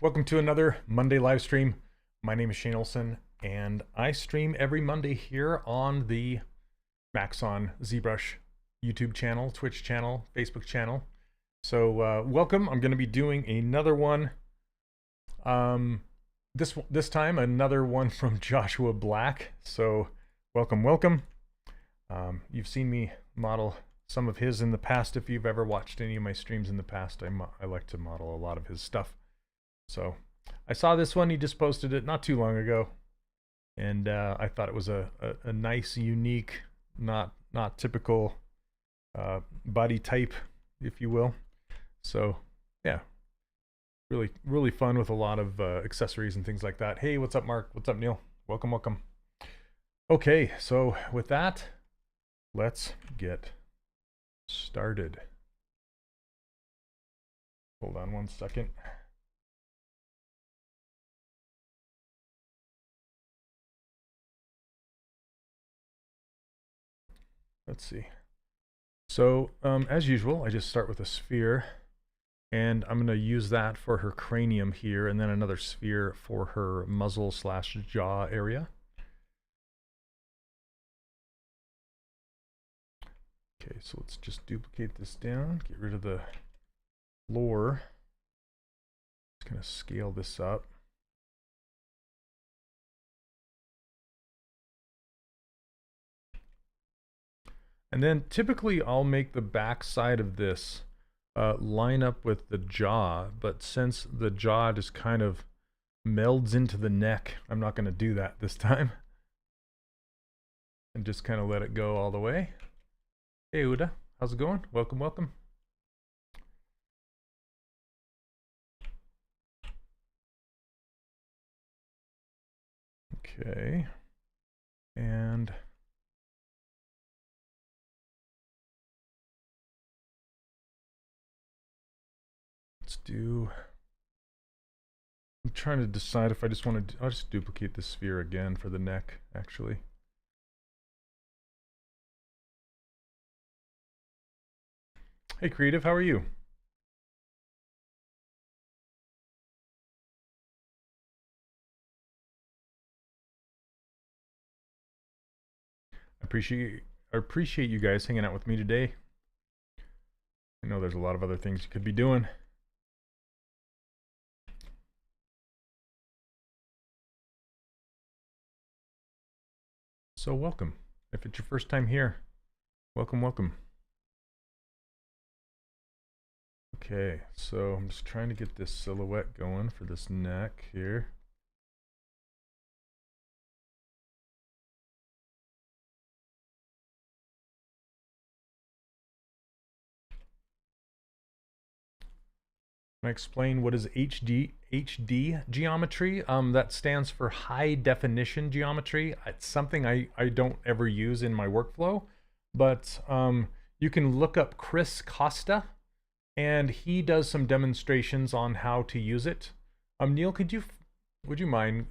Welcome to another Monday live stream. My name is Shane Olson, and I stream every Monday here on the Maxon ZBrush YouTube channel, Twitch channel, Facebook channel. So welcome. I'm going to be doing another one. This time another one from Joshua Black. So welcome. You've seen me model some of his in the past. If you've ever watched any of my streams in the past, I like to model a lot of his stuff. So I saw this one, he just posted it not too long ago, and I thought it was a nice, unique, not typical body type, if you will. So yeah, really fun with a lot of accessories and things like that. Hey, what's up, Mark? What's up, Neil? Welcome. Okay, so with that, let's get started. Hold on one second. Let's see. So as usual, I just start with a sphere, and I'm going to use that for her cranium here, and then another sphere for her muzzle / jaw area. Okay, so let's just duplicate this down, get rid of the floor. Just going to scale this up. And then typically I'll make the back side of this line up with the jaw, but since the jaw just kind of melds into the neck, I'm not going to do that this time. And just kind of let it go all the way. Hey Uda, how's it going? Welcome. Okay. And I'm trying to decide if I just want to, I'll just duplicate the sphere again for the neck, actually. Hey Creative, how are you? I appreciate you guys hanging out with me today. I know there's a lot of other things you could be doing. So welcome. If it's your first time here, welcome. Okay, so I'm just trying to get this silhouette going for this neck here. Can I explain what is HD geometry? That stands for high definition geometry. It's something I don't ever use in my workflow, but you can look up Chris Costa, and he does some demonstrations on how to use it. Neil, would you mind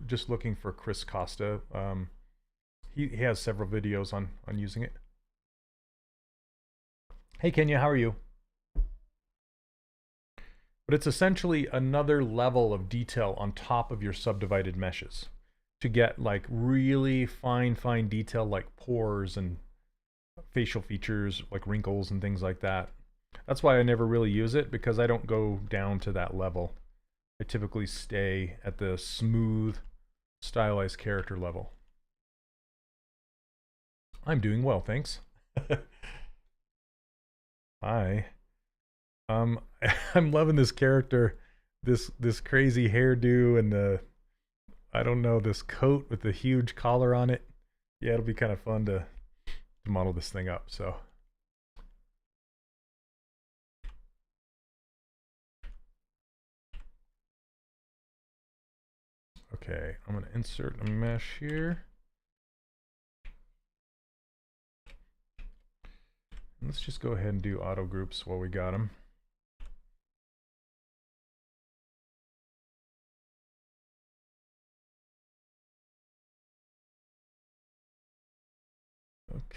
just looking for Chris Costa? He has several videos on using it. Hey Kenya, how are you? But it's essentially another level of detail on top of your subdivided meshes to get like really fine detail like pores and facial features like wrinkles and things like that. That's why I never really use it, because I don't go down to that level. I typically stay at the smooth, stylized character level. I'm doing well, thanks. Hi. I'm loving this character, this crazy hairdo and I don't know, this coat with the huge collar on it. Yeah, it'll be kind of fun to model this thing up. So okay, I'm gonna insert a mesh here. Let's just go ahead and do auto groups while we got them.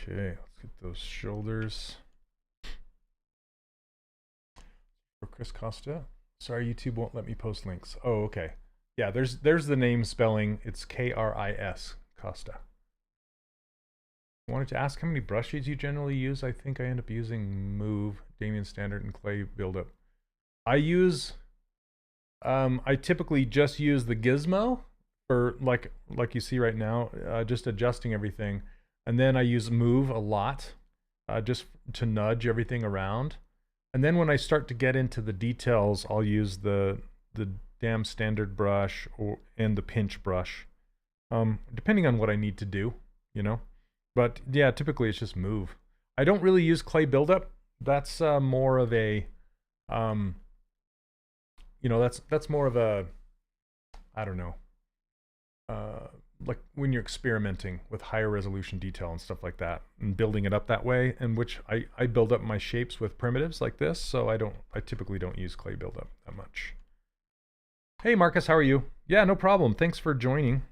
Okay, let's get those shoulders for Chris Costa. Sorry, YouTube won't let me post links. Oh, okay. Yeah, there's the name spelling. It's Kris, Costa. I wanted to ask how many brush shades you generally use. I think I end up using Move, Damien Standard, and Clay Buildup. I typically just use the Gizmo for like you see right now, just adjusting everything. And then I use Move a lot, just to nudge everything around. And then when I start to get into the details, I'll use the damn standard brush and the pinch brush, depending on what I need to do, you know. But yeah, typically it's just Move. I don't really use Clay Buildup. That's more of a, you know, that's more of a, I don't know, like when you're experimenting with higher resolution detail and stuff like that, and building it up that way, in which I build up my shapes with primitives like this, so I typically don't use Clay Buildup that much. Hey Marcus, how are you? Yeah, no problem. Thanks for joining.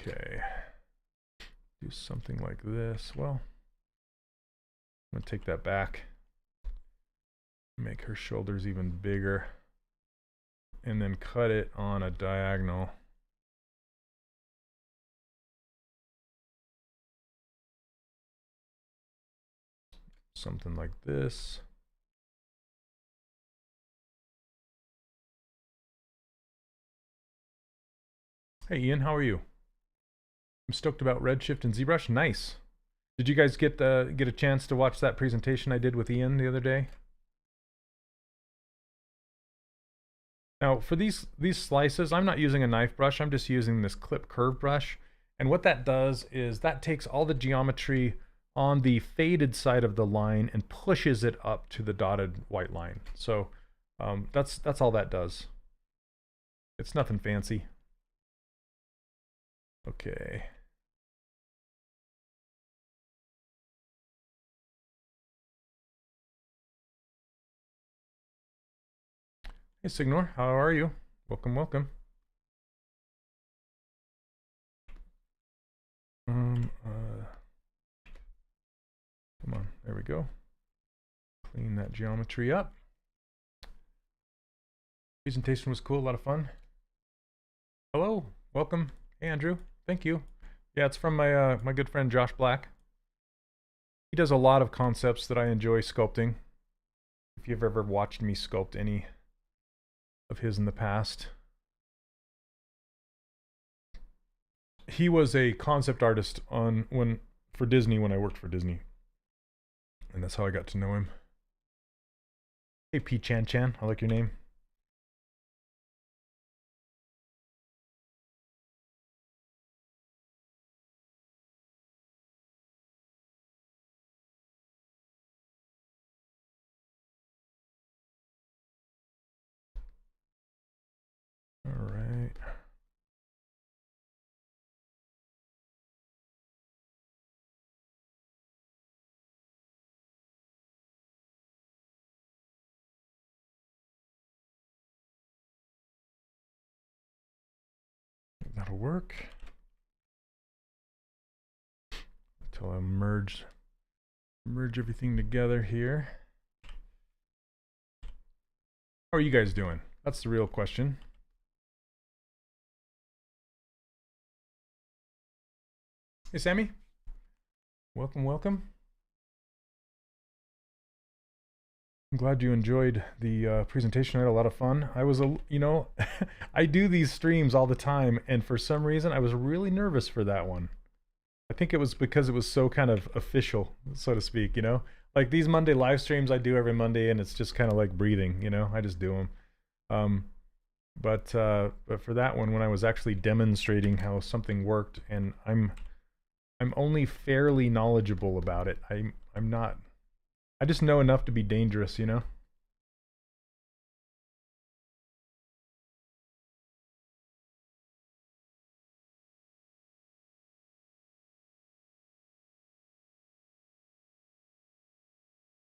Okay. Do something like this. Well, I'm gonna take that back. Make her shoulders even bigger. And then cut it on a diagonal. Something like this. Hey Ian, how are you? I'm stoked about Redshift and ZBrush. Nice. Did you guys get a chance to watch that presentation I did with Ian the other day? Now for these slices, I'm not using a knife brush, I'm just using this clip curve brush. And what that does is that takes all the geometry on the faded side of the line and pushes it up to the dotted white line. So that's all that does. It's nothing fancy. Okay. Hey Signor, how are you? Welcome, welcome. Come on, there we go. Clean that geometry up. Presentation was cool, a lot of fun. Hello, welcome. Hey Andrew, thank you. Yeah, it's from my my good friend Josh Black. He does a lot of concepts that I enjoy sculpting. If you've ever watched me sculpt any of his in the past. He was a concept artist for Disney when I worked for Disney. And that's how I got to know him. Hey P Chan Chan, I like your name. All right. That'll work. Until I merge everything together here. How are you guys doing? That's the real question. Hey Sammy. Welcome, welcome. I'm glad you enjoyed the presentation. I had a lot of fun. I was, you know, I do these streams all the time, and for some reason I was really nervous for that one. I think it was because it was so kind of official, so to speak, you know? Like these Monday live streams I do every Monday, and it's just kind of like breathing, you know? I just do them. But for that one, when I was actually demonstrating how something worked, and I'm only fairly knowledgeable about it. I'm not. I just know enough to be dangerous, you know?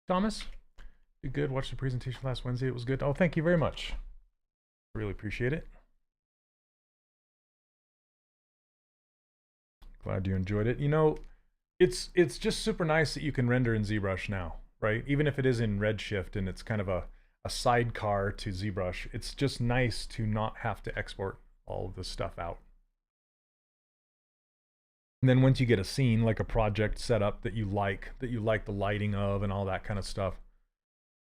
Thomas, you good? Watched the presentation last Wednesday. It was good. Oh, thank you very much. Really appreciate it. Glad you enjoyed it. You know, it's just super nice that you can render in ZBrush now, right? Even if it is in Redshift and it's kind of a sidecar to ZBrush, it's just nice to not have to export all of this stuff out. And then once you get a scene, like a project set up that you like the lighting of and all that kind of stuff,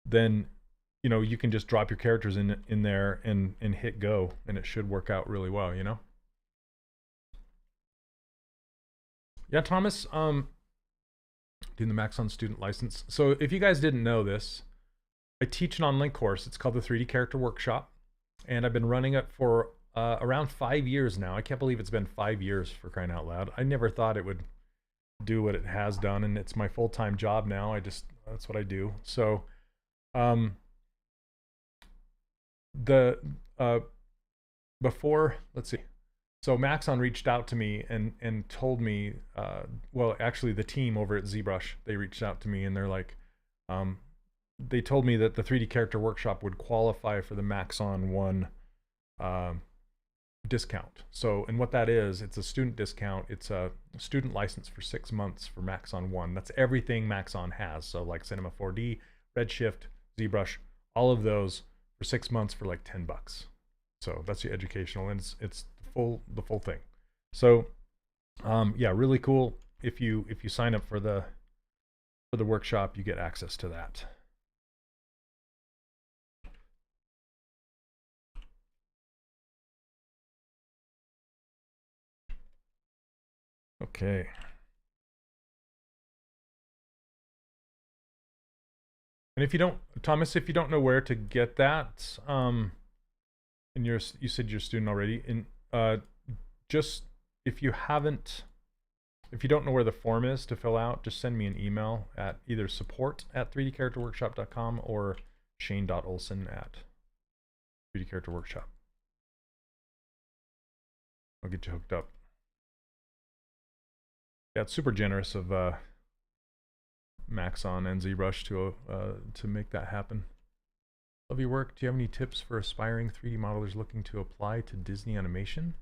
then you know you can just drop your characters in there and hit go, and it should work out really well, you know. Yeah, Thomas, doing the Maxon student license. So if you guys didn't know this, I teach an online course. It's called the 3D Character Workshop, and I've been running it for around 5 years now. I can't believe it's been 5 years, for crying out loud. I never thought it would do what it has done, and it's my full-time job now. That's what I do. So before, let's see. So Maxon reached out to me and told me, well, actually the team over at ZBrush, they reached out to me and they're like, they told me that the 3D Character Workshop would qualify for the Maxon 1 discount. So, and what that is, it's a student discount. It's a student license for 6 months for Maxon 1. That's everything Maxon has. So like Cinema 4D, Redshift, ZBrush, all of those for 6 months for like $10. So that's your educational, and it's the full thing. So yeah, really cool. If you sign up for the workshop, you get access to that. Okay. And if you don't, Thomas, if you don't know where to get that, and you said you're a student already, and just if you don't know where the form is to fill out, just send me an email at either support@3dcharacterworkshop.com or shane.olson@3dcharacterworkshop. I'll get you hooked up. Yeah, it's super generous of Maxon and ZBrush to make that happen. Love your work. Do you have any tips for aspiring 3D modelers looking to apply to Disney animation?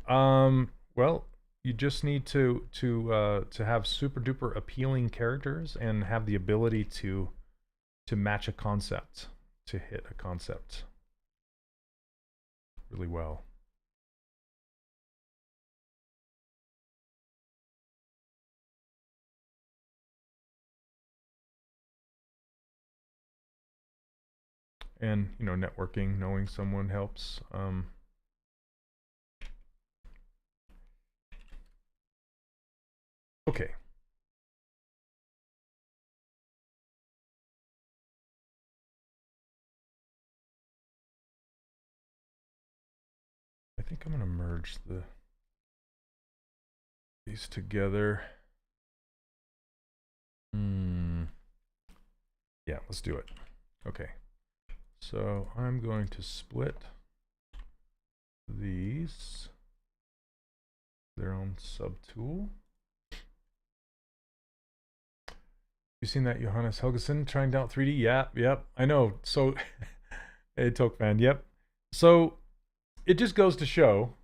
Well, you just need to have super duper appealing characters and have the ability to match a concept, to hit a concept really well. And you know, networking, knowing someone helps. Okay. I think I'm gonna merge these together. Yeah, let's do it. Okay. So I'm going to split these, their own subtool. You seen that Johannes Helgeson trying out 3D? Yeah, yep, I know. So, hey, Tokefan, yep. So it just goes to show,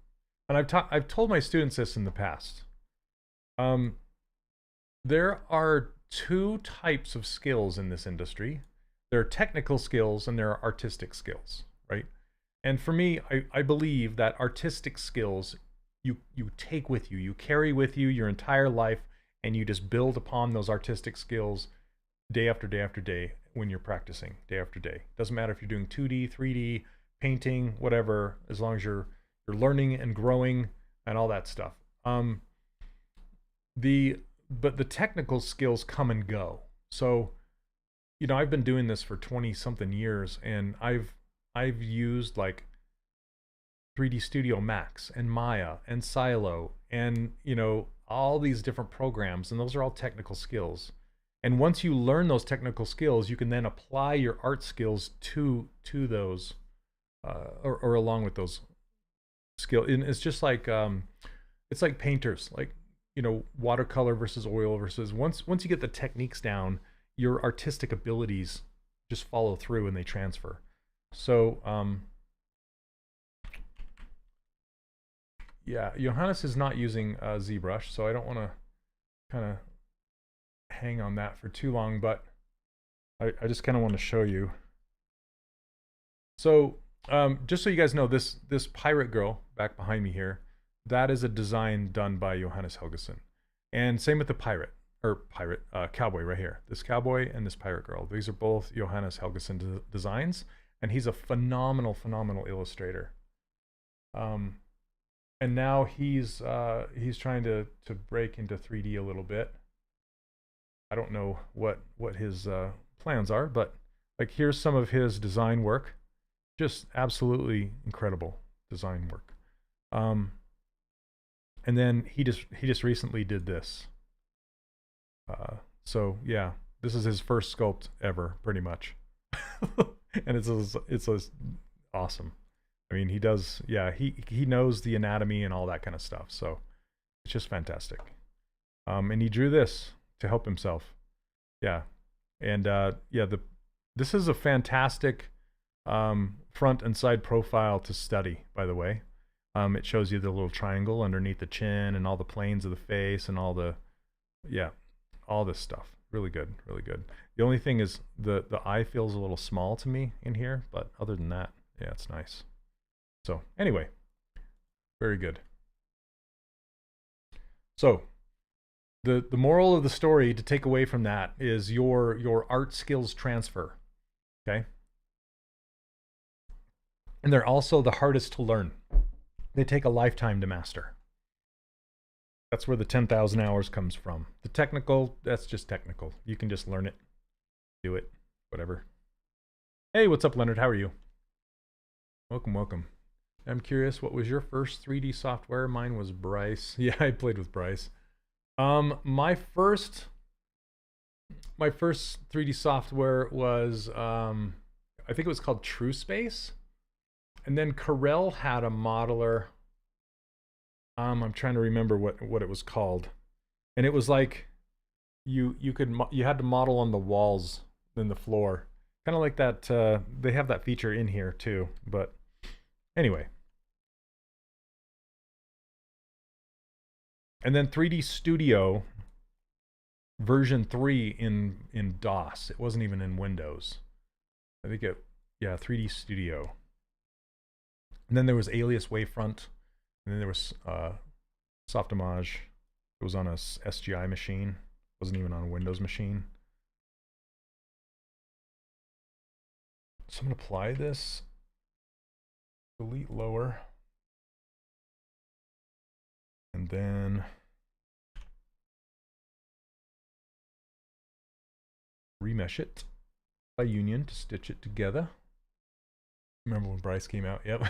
and I've told my students this in the past. There are two types of skills in this industry. There are technical skills and there are artistic skills, right? And for me, I believe that artistic skills you take with you, you carry with you your entire life, and you just build upon those artistic skills day after day after day when you're practicing, day after day. Doesn't matter if you're doing 2D, 3D, painting, whatever, as long as you're learning and growing and all that stuff. But the technical skills come and go. So, you know, I've been doing this for 20 something years, and I've used like 3D Studio Max and Maya and Silo and, you know, all these different programs, and those are all technical skills. And once you learn those technical skills, you can then apply your art skills to those or along with those skills. And it's just like it's like painters, like, you know, watercolor versus oil versus once you get the techniques down, your artistic abilities just follow through and they transfer. So yeah, Johannes is not using ZBrush, so I don't want to kind of hang on that for too long, but I just kind of want to show you. So just so you guys know, this pirate girl back behind me here, that is a design done by Johannes Helgeson. And same with the cowboy right here. This cowboy and this pirate girl. These are both Johannes Helgeson designs, and he's a phenomenal illustrator. And now he's trying to break into 3D a little bit. I don't know what his plans are, but like here's some of his design work. Just absolutely incredible design work. And then he just recently did this. So yeah, this is his first sculpt ever, pretty much. And it's awesome. I mean, he does, yeah, he knows the anatomy and all that kind of stuff. So it's just fantastic. And he drew this to help himself. Yeah. And yeah, this is a fantastic front and side profile to study, by the way. It shows you the little triangle underneath the chin and all the planes of the face and all the, yeah, all this stuff. Really good, really good. The only thing is the eye feels a little small to me in here, but other than that, yeah, it's nice. So anyway, very good. So the moral of the story to take away from that is your art skills transfer, okay? And they're also the hardest to learn. They take a lifetime to master. That's where the 10,000 hours comes from. The technical, that's just technical. You can just learn it, do it, whatever. Hey, what's up, Leonard? How are you? Welcome, welcome. I'm curious, what was your first 3D software? Mine was Bryce. Yeah, I played with Bryce. My first 3D software was, I think it was called TrueSpace. And then Corel had a modeler. I'm trying to remember what it was called. And it was like you had to model on the walls than the floor. Kind of like that, they have that feature in here too, but anyway. And then 3D Studio version 3 in DOS. It wasn't even in Windows. I think yeah, 3D Studio. And then there was Alias Wavefront, and then there was Softimage. It was on a SGI machine. It wasn't even on a Windows machine. So I'm going to apply this. Delete lower. And then remesh it by union to stitch it together. Remember when Bryce came out? Yep.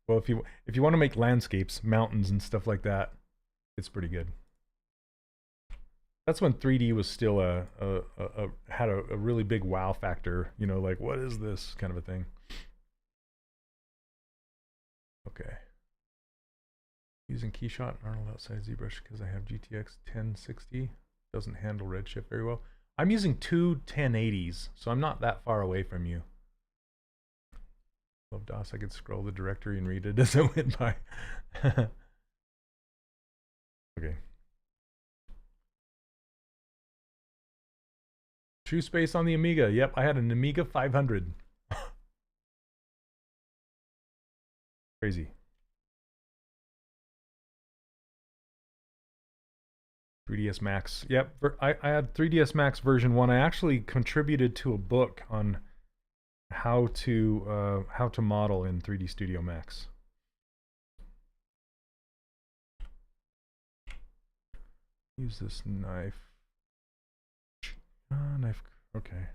Well, if you want to make landscapes, mountains and stuff like that, it's pretty good. That's when 3D was still had a really big wow factor, you know, like what is this kind of a thing. Okay. Using Keyshot and Arnold outside ZBrush because I have GTX 1060. Doesn't handle redshift very well. I'm using two 1080s, so I'm not that far away from you. Love DOS. I could scroll the directory and read it as it went by. Okay. TrueSpace on the Amiga. Yep, I had an Amiga 500. Crazy. 3ds Max. Yep, I had 3ds Max version 1. I actually contributed to a book on how to model in 3D Studio Max. Use this knife. Knife. Okay.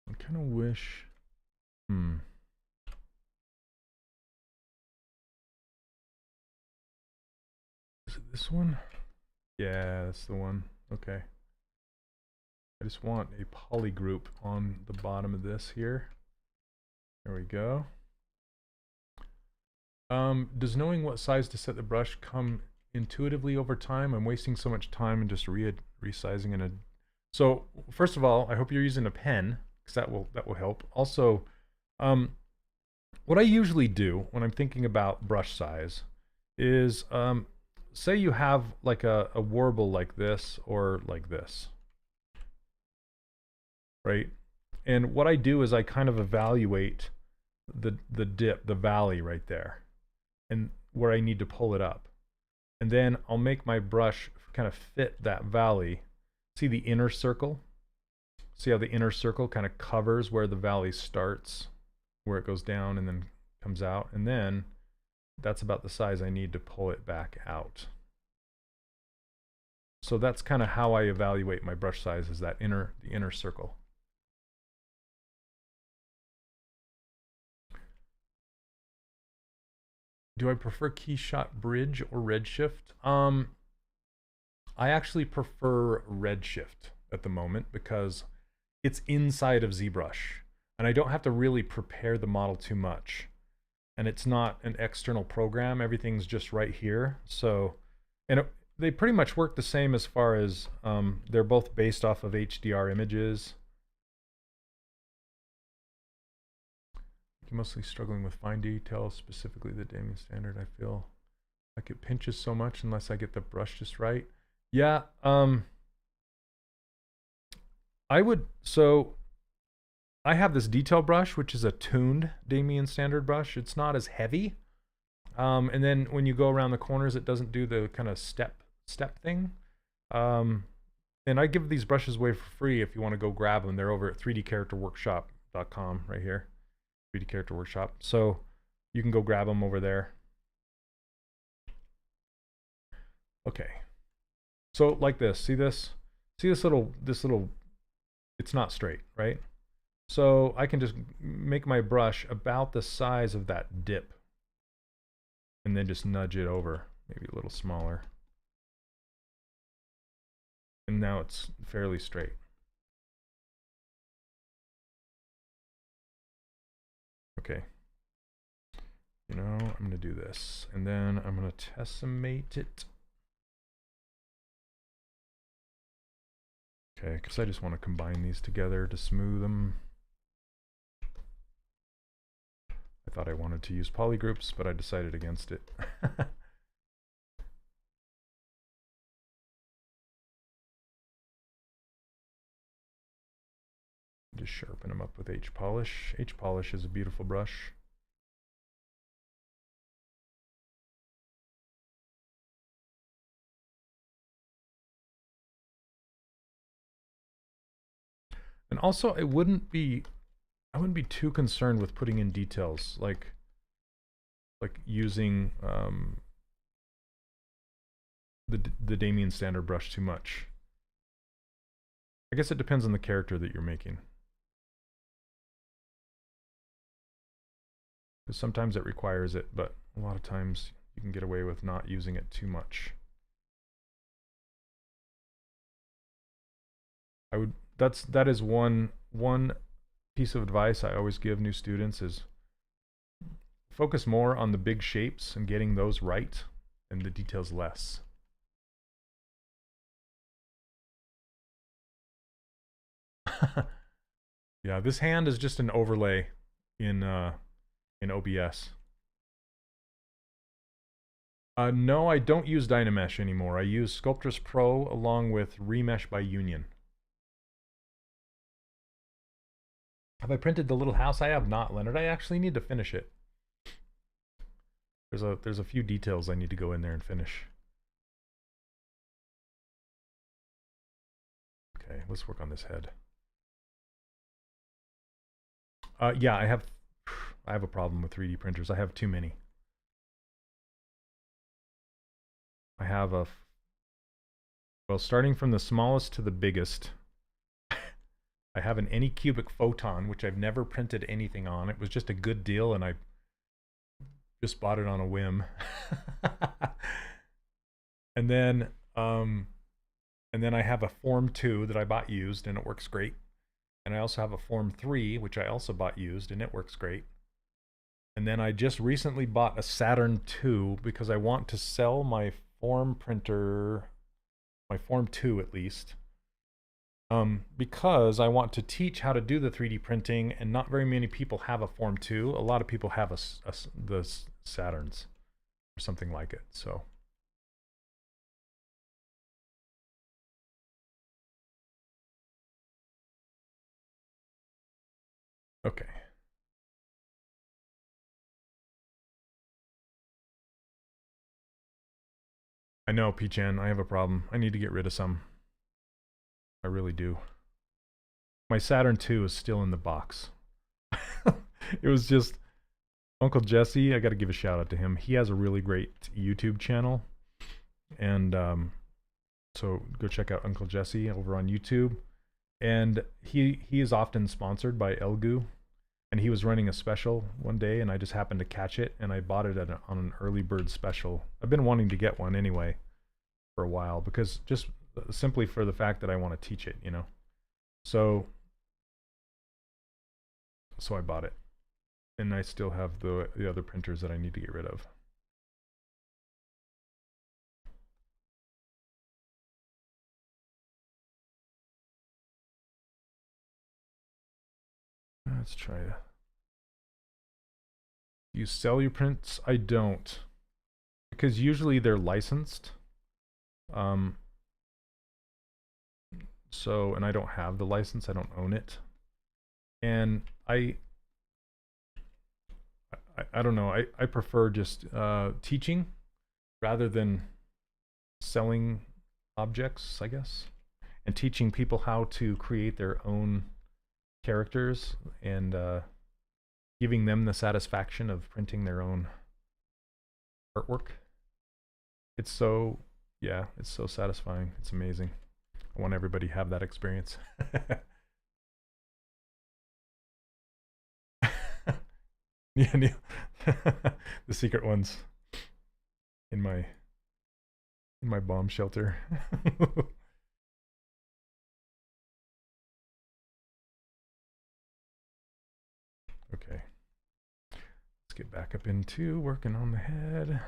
I kind of wish. Is it this one? Yeah, that's the one. Okay. I just want a poly group on the bottom of this here. There we go. Does knowing what size to set the brush come intuitively over time? I'm wasting so much time and just resizing in a. So first of all, I hope you're using a pen because that will help. Also, What I usually do when I'm thinking about brush size is, say you have like a warble like this or like this, right? And what I do is I kind of evaluate the dip, the valley right there, and where I need to pull it up. And then I'll make my brush kind of fit that valley. See the inner circle? See how the inner circle kind of covers where the valley starts, where it goes down and then comes out. And then that's about the size I need to pull it back out. So that's kind of how I evaluate my brush size, is that the inner circle. Do I prefer Keyshot Bridge or Redshift? I actually prefer Redshift at the moment because it's inside of ZBrush, and I don't have to really prepare the model too much. And it's not an external program. Everything's just right here. So, and they pretty much work the same as far as they're both based off of HDR images. I'm mostly struggling with fine details, specifically the Damien standard. I feel like it pinches so much unless I get the brush just right. Yeah, so I have this detail brush, which is a tuned Damien standard brush. It's not as heavy. And then when you go around the corners, it doesn't do the kind of step thing. And I give these brushes away for free if you want to go grab them. They're over at 3dcharacterworkshop.com right here. 3D Character Workshop. So you can go grab them over there. Okay. So like this, see this? See this little, it's not straight, right? So I can just make my brush about the size of that dip and then just nudge it over, maybe a little smaller. And now it's fairly straight. Okay. You know, I'm going to do this, and then I'm going to tessellate it. Okay, because I just want to combine these together to smooth them. I thought I wanted to use polygroups, but I decided against it. Just sharpen them up with H-Polish. H-Polish is a beautiful brush. And also, I wouldn't be too concerned with putting in details, like using the Damien standard brush too much. I guess it depends on the character that you're making. Because sometimes it requires it, but a lot of times you can get away with not using it too much. That is one piece of advice I always give new students is focus more on the big shapes and getting those right and the details less. Yeah, this hand is just an overlay in OBS. No, I don't use Dynamesh anymore. I use Sculptris Pro along with Remesh by Union. Have I printed the little house? I have not, Leonard. I actually need to finish it. There's a few details I need to go in there and finish. Okay, let's work on this head. Yeah, I have a problem with 3D printers. I have too many. I have well, starting from the smallest to the biggest, I have an Anycubic Photon, which I've never printed anything on. It was just a good deal, and I just bought it on a whim. And then I have a Form 2 that I bought used, and it works great. And I also have a Form 3, which I also bought used, and it works great. And then I just recently bought a Saturn 2 because I want to sell my Form printer, my Form 2 at least, because I want to teach how to do the 3D printing, and not very many people have a Form 2. A lot of people have the Saturns or something like it. So okay. I know, P-Chan, I have a problem. I need to get rid of some. I really do. My Saturn II is still in the box. It was just Uncle Jesse. I got to give a shout out to him. He has a really great YouTube channel, and so go check out Uncle Jesse over on YouTube. And he is often sponsored by Elgu, and he was running a special one day, and I just happened to catch it, and I bought it on an early bird special. I've been wanting to get one anyway for a while, because just simply for the fact that I want to teach it, you know. So I bought it, and I still have the other printers that I need to get rid of. Let's try to you sell your prints. I don't, because usually they're licensed. So, and I don't have the license. I don't own it, and I don't know. I prefer just teaching rather than selling objects, I guess, and teaching people how to create their own characters, and giving them the satisfaction of printing their own artwork. It's so, yeah, it's so satisfying. It's amazing. I want everybody to have that experience. Yeah, Neil. The secret ones in my bomb shelter. Okay, let's get back up into working on the head.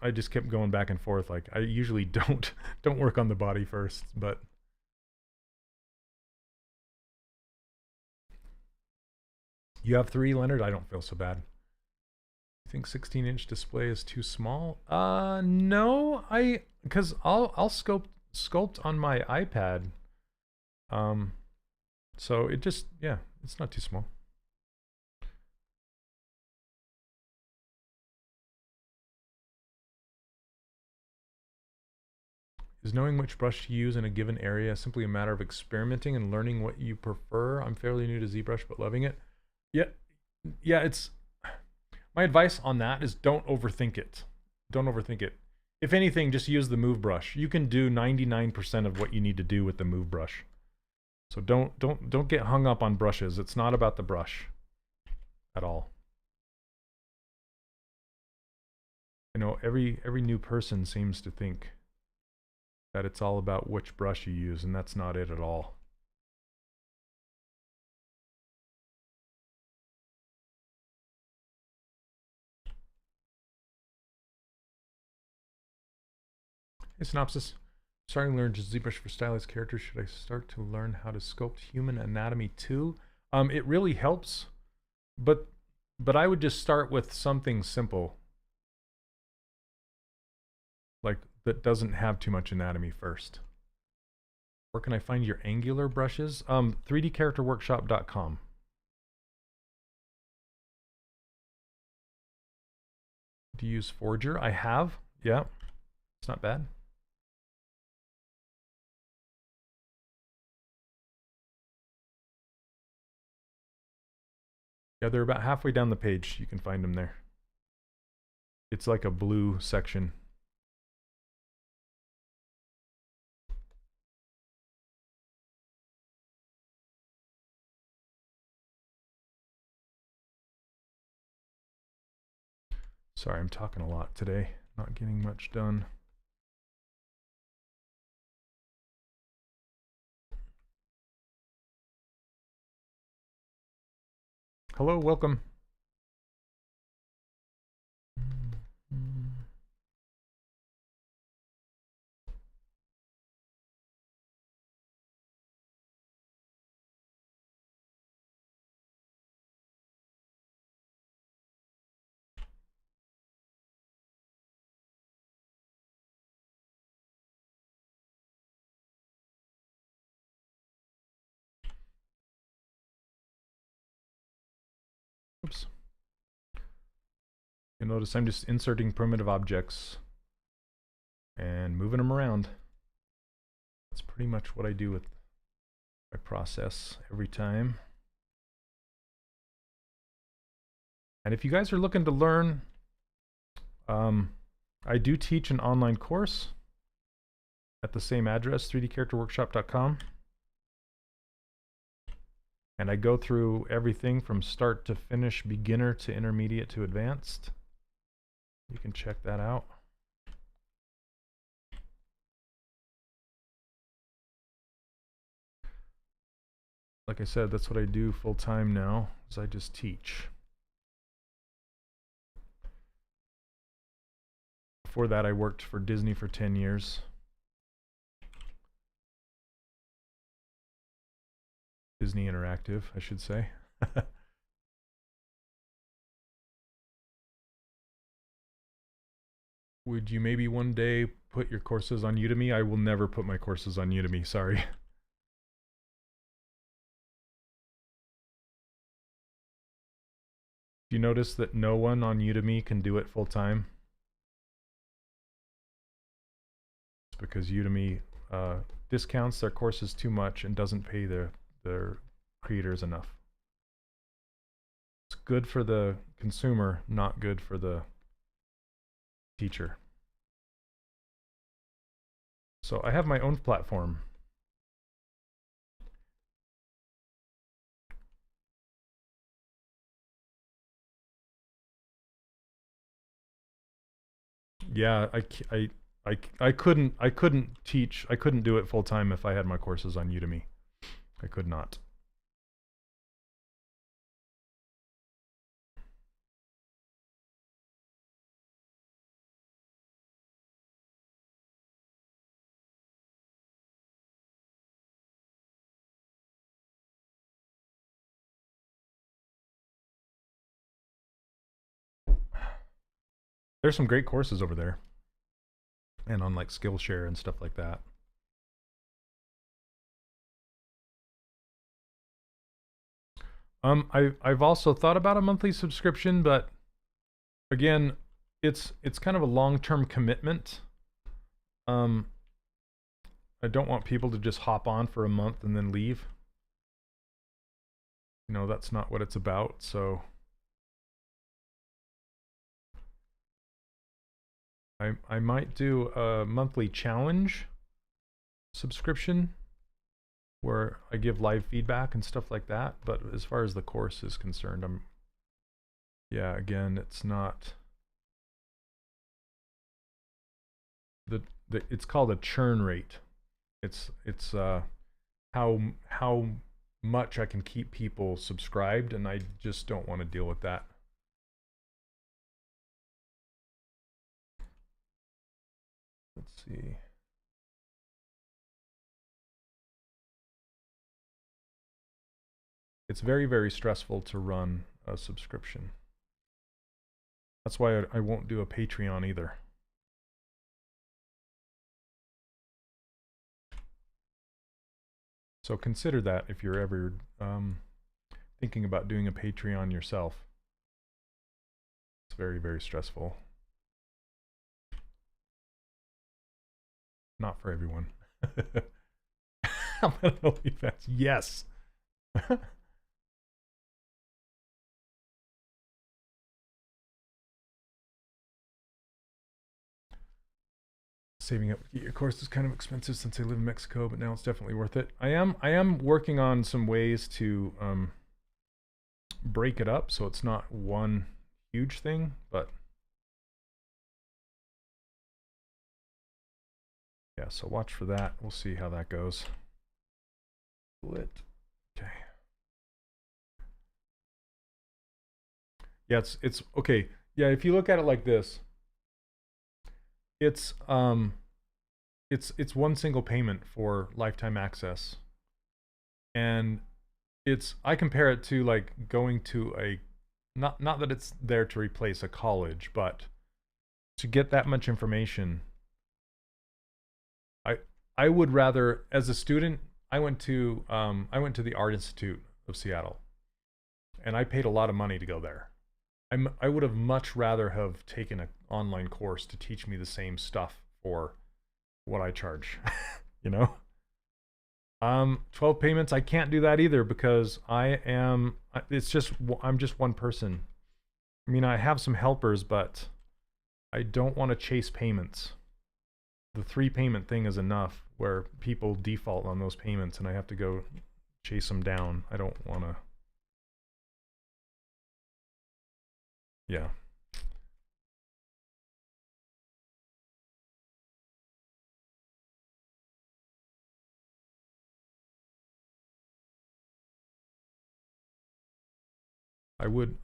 I just kept going back and forth. Like, I usually don't work on the body first, but you have 3, Leonard? I don't feel so bad. You think 16-inch display is too small? No, because I'll sculpt on my iPad. So it just, yeah, it's not too small. Is knowing which brush to use in a given area simply a matter of experimenting and learning what you prefer? I'm fairly new to ZBrush, but loving it. Yeah, it's... My advice on that is don't overthink it. Don't overthink it. If anything, just use the move brush. You can do 99% of what you need to do with the move brush. So don't get hung up on brushes. It's not about the brush at all. You know, every new person seems to think that it's all about which brush you use, and that's not it at all. Hey, Synopsis. Starting to learn ZBrush for stylized characters. Should I start to learn how to sculpt human anatomy too? It really helps, but I would just start with something simple, like that doesn't have too much anatomy first. Where can I find your angular brushes? 3dcharacterworkshop.com. Do you use Forger? I have. Yeah, it's not bad. Yeah, they're about halfway down the page. You can find them there. It's like a blue section. Sorry, I'm talking a lot today. Not getting much done. Hello, welcome. You'll notice I'm just inserting primitive objects and moving them around. That's pretty much what I do with my process every time. And if you guys are looking to learn, I do teach an online course at the same address, 3dcharacterworkshop.com. And I go through everything from start to finish, beginner to intermediate to advanced. You can check that out. Like I said, that's what I do full time now, is I just teach. Before that, I worked for Disney for 10 years. Disney Interactive, I should say. Would you maybe one day put your courses on Udemy? I will never put my courses on Udemy, sorry. Do you notice that no one on Udemy can do it full time? It's because Udemy discounts their courses too much and doesn't pay their creators enough. It's good for the consumer, not good for the teacher. So I have my own platform. Yeah, I couldn't teach, I couldn't do it full time if I had my courses on Udemy. I could not. There's some great courses over there. And on like Skillshare and stuff like that. I've also thought about a monthly subscription, but again, it's kind of a long-term commitment. I don't want people to just hop on for a month and then leave. You know, that's not what it's about, so I might do a monthly challenge subscription where I give live feedback and stuff like that. But as far as the course is concerned, yeah, again, it's not it's called a churn rate. It's how much I can keep people subscribed, and I just don't want to deal with that. Let's see. It's very, very stressful to run a subscription. That's why I won't do a Patreon either. So consider that if you're ever thinking about doing a Patreon yourself. It's very, very stressful. Not for everyone. I'm gonna believe that. Yes. Saving up to get your course is kind of expensive since I live in Mexico, but now it's definitely worth it. I am working on some ways to break it up so it's not one huge thing, but yeah, so watch for that. We'll see how that goes. Split. Okay. Yeah, it's okay. Yeah, if you look at it like this, it's one single payment for lifetime access. And I compare it to like going to a not that it's there to replace a college, but to get that much information. I would rather, as a student, I went to the Art Institute of Seattle, and I paid a lot of money to go there. I would have much rather have taken an online course to teach me the same stuff for what I charge, you know? 12 payments, I can't do that either because I'm just one person. I mean, I have some helpers, but I don't want to chase payments. The 3 payment thing is enough where people default on those payments and I have to go chase them down. I don't want to. Yeah. I would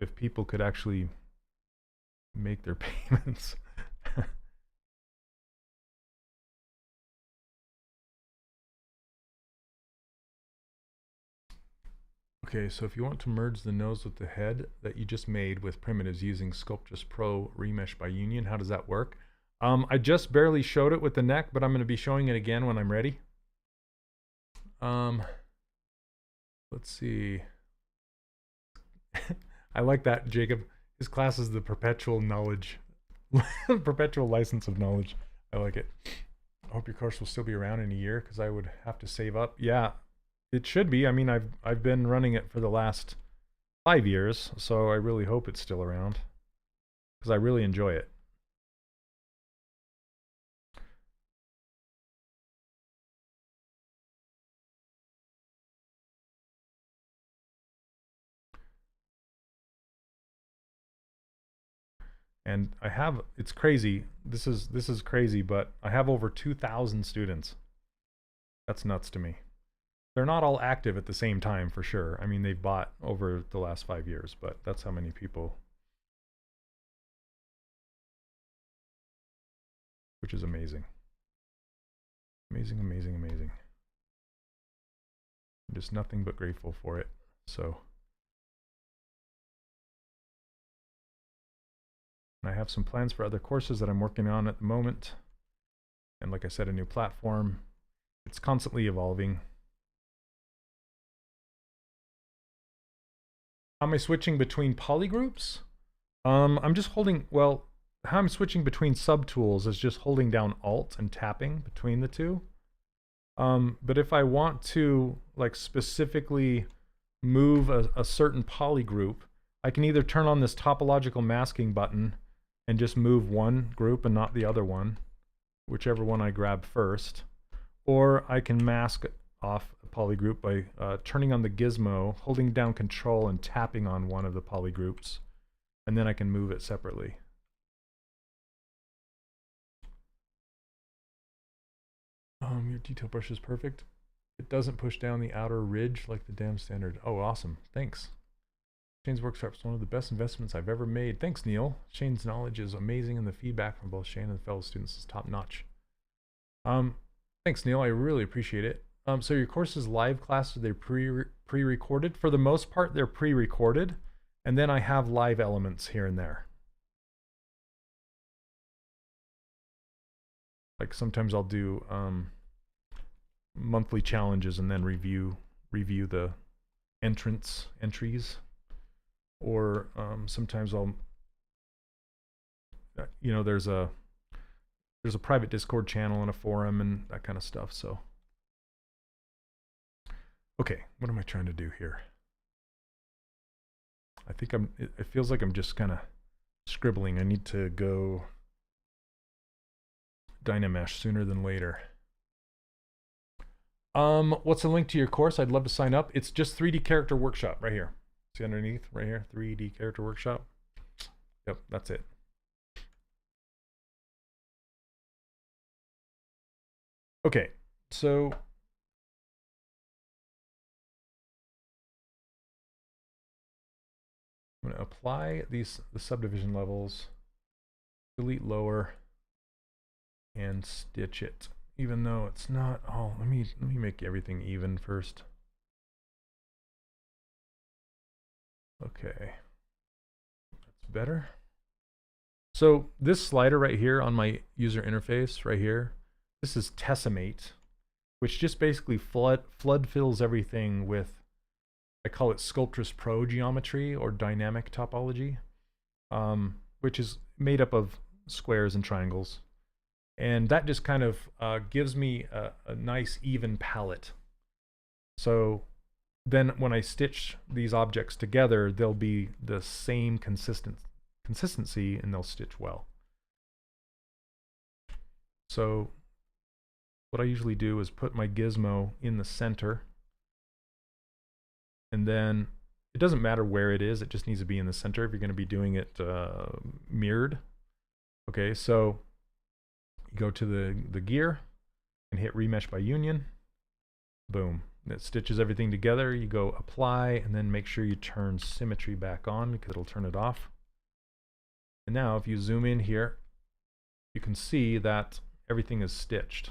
if people could actually make their payments. Okay, so if you want to merge the nose with the head that you just made with primitives using Sculptus Pro Remesh by Union, how does that work? I just barely showed it with the neck, but I'm going to be showing it again when I'm ready. Let's see. I like that, Jacob. His class is the perpetual knowledge, perpetual license of knowledge. I like it. I hope your course will still be around in a year because I would have to save up. Yeah, it should be. I mean, I've been running it for the last 5 years, so I really hope it's still around because I really enjoy it. And I have, it's crazy. This is crazy, but I have over 2,000 students. That's nuts to me. They're not all active at the same time for sure. I mean, they've bought over the last 5 years, but that's how many people, which is amazing. Amazing, amazing, amazing. I'm just nothing but grateful for it. So I have some plans for other courses that I'm working on at the moment. And like I said, a new platform. It's constantly evolving. How am I switching between polygroups? I'm just holding, well, how I'm switching between subtools is just holding down Alt and tapping between the two. But if I want to like specifically move a certain polygroup, I can either turn on this topological masking button and just move one group and not the other one, whichever one I grab first, or I can mask off a polygroup by turning on the gizmo, holding down Control and tapping on one of the polygroups, and then I can move it separately. Your detail brush is perfect. It doesn't push down the outer ridge like the damn standard. Oh, awesome. Thanks. Shane's workshop is one of the best investments I've ever made. Thanks, Neil. Shane's knowledge is amazing and the feedback from both Shane and the fellow students is top notch. Thanks, Neil. I really appreciate it. So your courses live classes, are they pre-recorded? For the most part, they're pre-recorded. And then I have live elements here and there. Like sometimes I'll do monthly challenges and then review the entries, or sometimes I'll, you know, there's a private Discord channel and a forum and that kind of stuff. So okay, what am I trying to do here? I think it feels like I'm just kind of scribbling. I need to go Dynamesh sooner than later. What's the link to your course? I'd love to sign up. It's just 3D Character Workshop right here. See underneath right here, 3D Character Workshop. Yep, that's it. Okay, so I'm going to apply the subdivision levels, delete lower, and stitch it. Even though it's not, oh, let me make everything even first. Okay, that's better. So this slider right here on my user interface right here, this is Tessimate, which just basically flood fills everything with I call it Sculptress Pro geometry or dynamic topology, which is made up of squares and triangles. And that just kind of gives me a nice even palette. So then when I stitch these objects together, they'll be the same consistency and they'll stitch well. So what I usually do is put my gizmo in the center, and then it doesn't matter where it is, it just needs to be in the center if you're going to be doing it mirrored. Okay, so you go to the gear and hit remesh by union. Boom. It stitches everything together. You go apply and then make sure you turn symmetry back on because it'll turn it off. And now if you zoom in here, you can see that everything is stitched.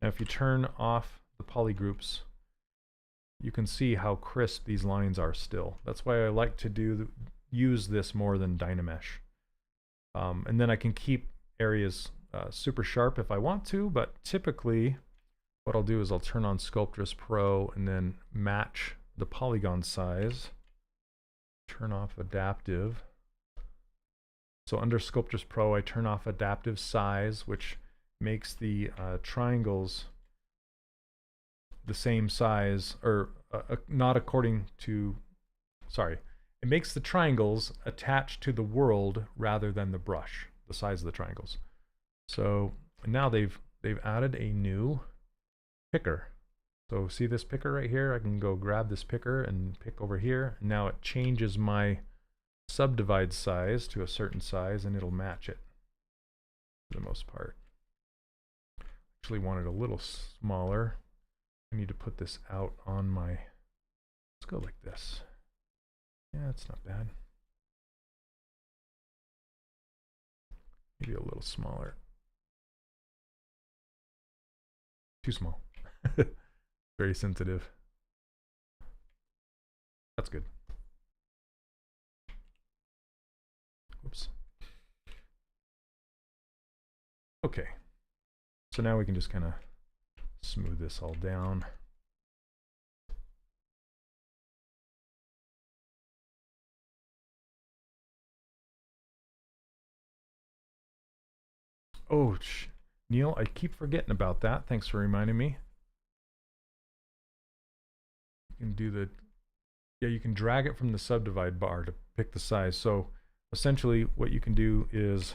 Now if you turn off the polygroups, you can see how crisp these lines are still. That's why I like to use this more than Dynamesh. And then I can keep areas super sharp if I want to, but typically what I'll do is I'll turn on Sculptress Pro and then match the polygon size, turn off adaptive. So under Sculptress Pro, I turn off adaptive size, which makes the triangles the same size, or not according to, sorry, it makes the triangles attached to the world rather than the brush, the size of the triangles. So now they've added a new picker. So see this picker right here? I can go grab this picker and pick over here. And now it changes my subdivide size to a certain size and it'll match it for the most part. Actually want it a little smaller. I need to put this out on my, let's go like this. Yeah, it's not bad. Maybe a little smaller. Too small. Very sensitive. That's good. Oops. Okay. So now we can just kind of smooth this all down. Oh, Neil, I keep forgetting about that. Thanks for reminding me. You can do the, yeah, you can drag it from the subdivide bar to pick the size. So essentially what you can do is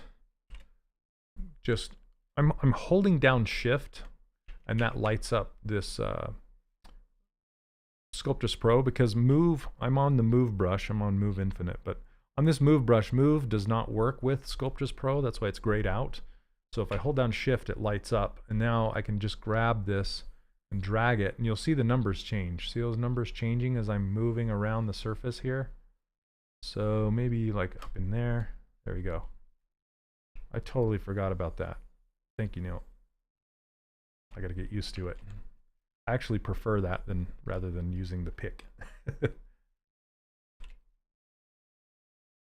just, I'm holding down shift and that lights up this Sculptress Pro, because move, I'm on the move brush, I'm on move infinite, but on this move brush, move does not work with Sculptress Pro. That's why it's grayed out. So if I hold down shift, it lights up, and now I can just grab this and drag it, and you'll see the numbers change. See those numbers changing as I'm moving around the surface here? So maybe like up in there. There we go. I totally forgot about that. Thank you, Neil. I got to get used to it. I actually prefer that rather than using the pick.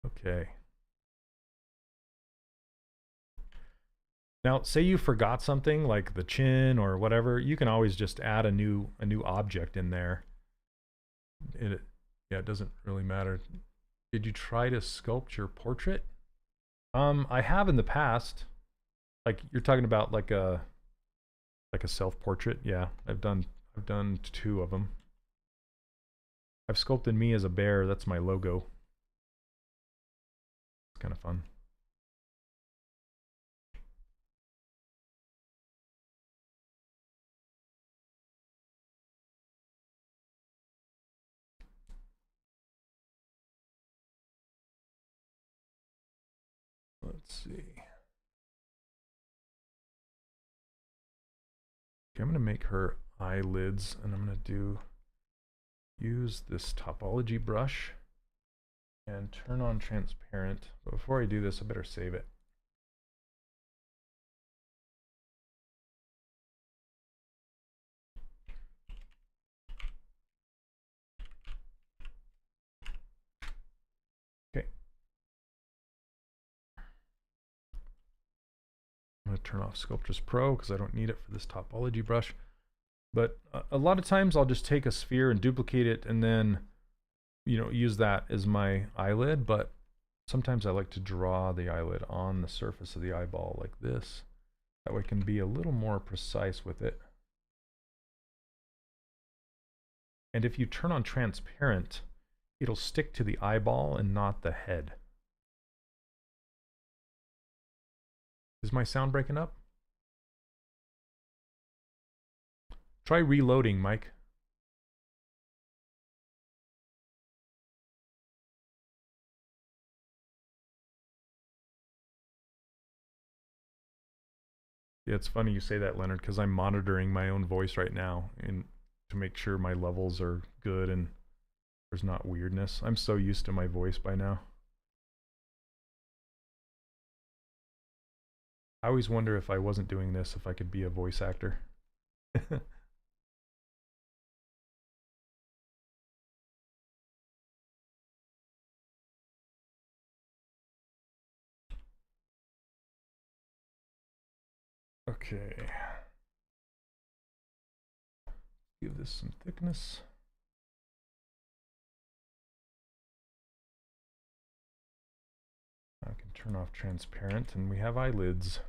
Okay. Now, say you forgot something like the chin or whatever, you can always just add a new object in there. Yeah, it doesn't really matter. Did you try to sculpt your portrait? I have in the past. Like you're talking about like a self-portrait. Yeah, I've done 2 of them. I've sculpted me as a bear. That's my logo. It's kind of fun. Let's see. Okay, I'm going to make her eyelids, and I'm going to use this topology brush and turn on transparent. But before I do this, I better save it. Okay. I'm going to turn off Sculptress Pro because I don't need it for this topology brush. But a lot of times I'll just take a sphere and duplicate it and then use that as my eyelid, but sometimes I like to draw the eyelid on the surface of the eyeball like this. That way I can be a little more precise with it. And if you turn on transparent, it'll stick to the eyeball and not the head. Is my sound breaking up? Try reloading, Mike. Yeah, it's funny you say that, Leonard, because I'm monitoring my own voice right now to make sure my levels are good and there's not weirdness. I'm so used to my voice by now. I always wonder if I wasn't doing this, if I could be a voice actor. Okay. Give this some thickness. I can turn off transparent and we have eyelids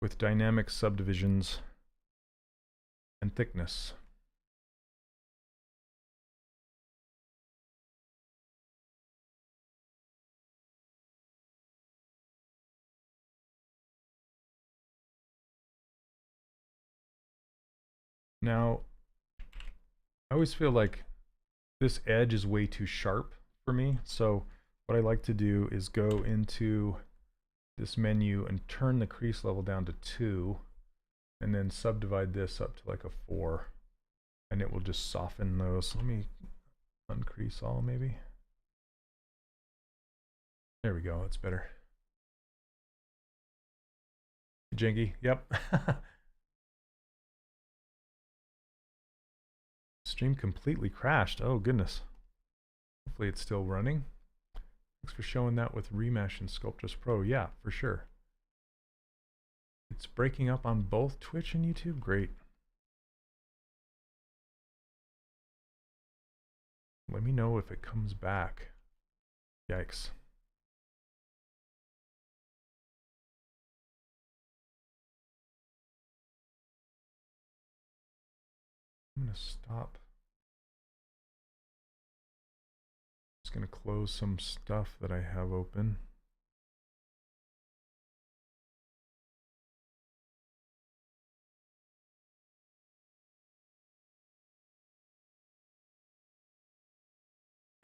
with dynamic subdivisions and thickness. Now, I always feel like this edge is way too sharp for me, so what I like to do is go into this menu and turn the crease level down to 2, and then subdivide this up to like a 4, and it will just soften those. Let me uncrease all maybe. There we go, that's better. Jingy, yep. Stream completely crashed. Oh goodness. Hopefully it's still running. Thanks for showing that with Remesh and Sculptris Pro. Yeah, for sure. It's breaking up on both Twitch and YouTube. Great. Let me know if it comes back. Yikes. I'm going to stop. Just going to close some stuff that I have open.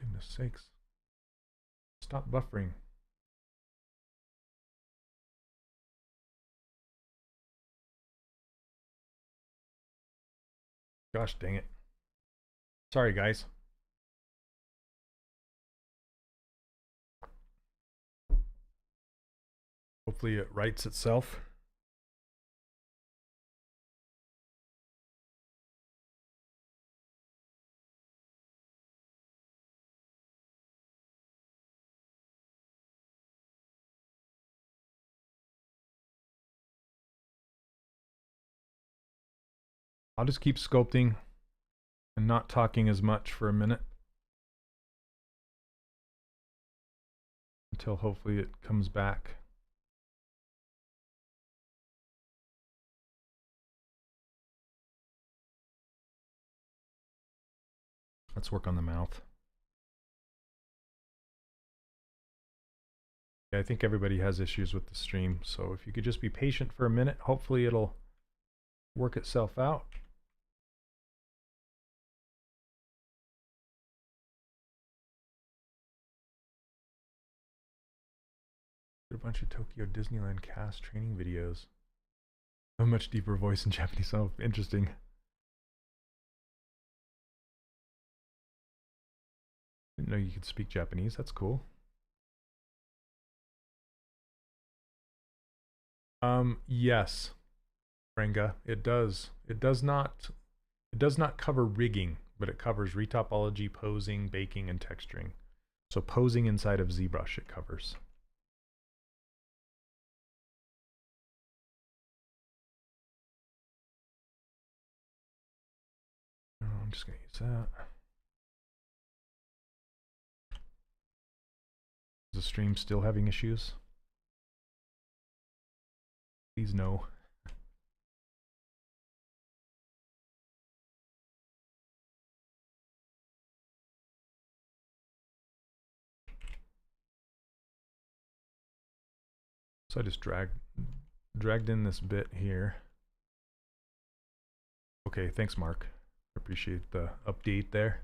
Goodness sakes. Stop buffering. Gosh dang it. Sorry guys. Hopefully it rights itself. I'll just keep sculpting and not talking as much for a minute until hopefully it comes back. Let's work on the mouth. Yeah, I think everybody has issues with the stream, so if you could just be patient for a minute, hopefully it'll work itself out. A bunch of Tokyo Disneyland cast training videos. A much deeper voice in Japanese. Oh, interesting. Didn't know you could speak Japanese. That's cool. Yes, Renga, it does. It does not cover rigging, but it covers retopology, posing, baking, and texturing. So posing inside of ZBrush it covers. I'm just gonna use that. the stream still having issues? Please no. So I just dragged in this bit here. Okay, thanks Mark. Appreciate the update there.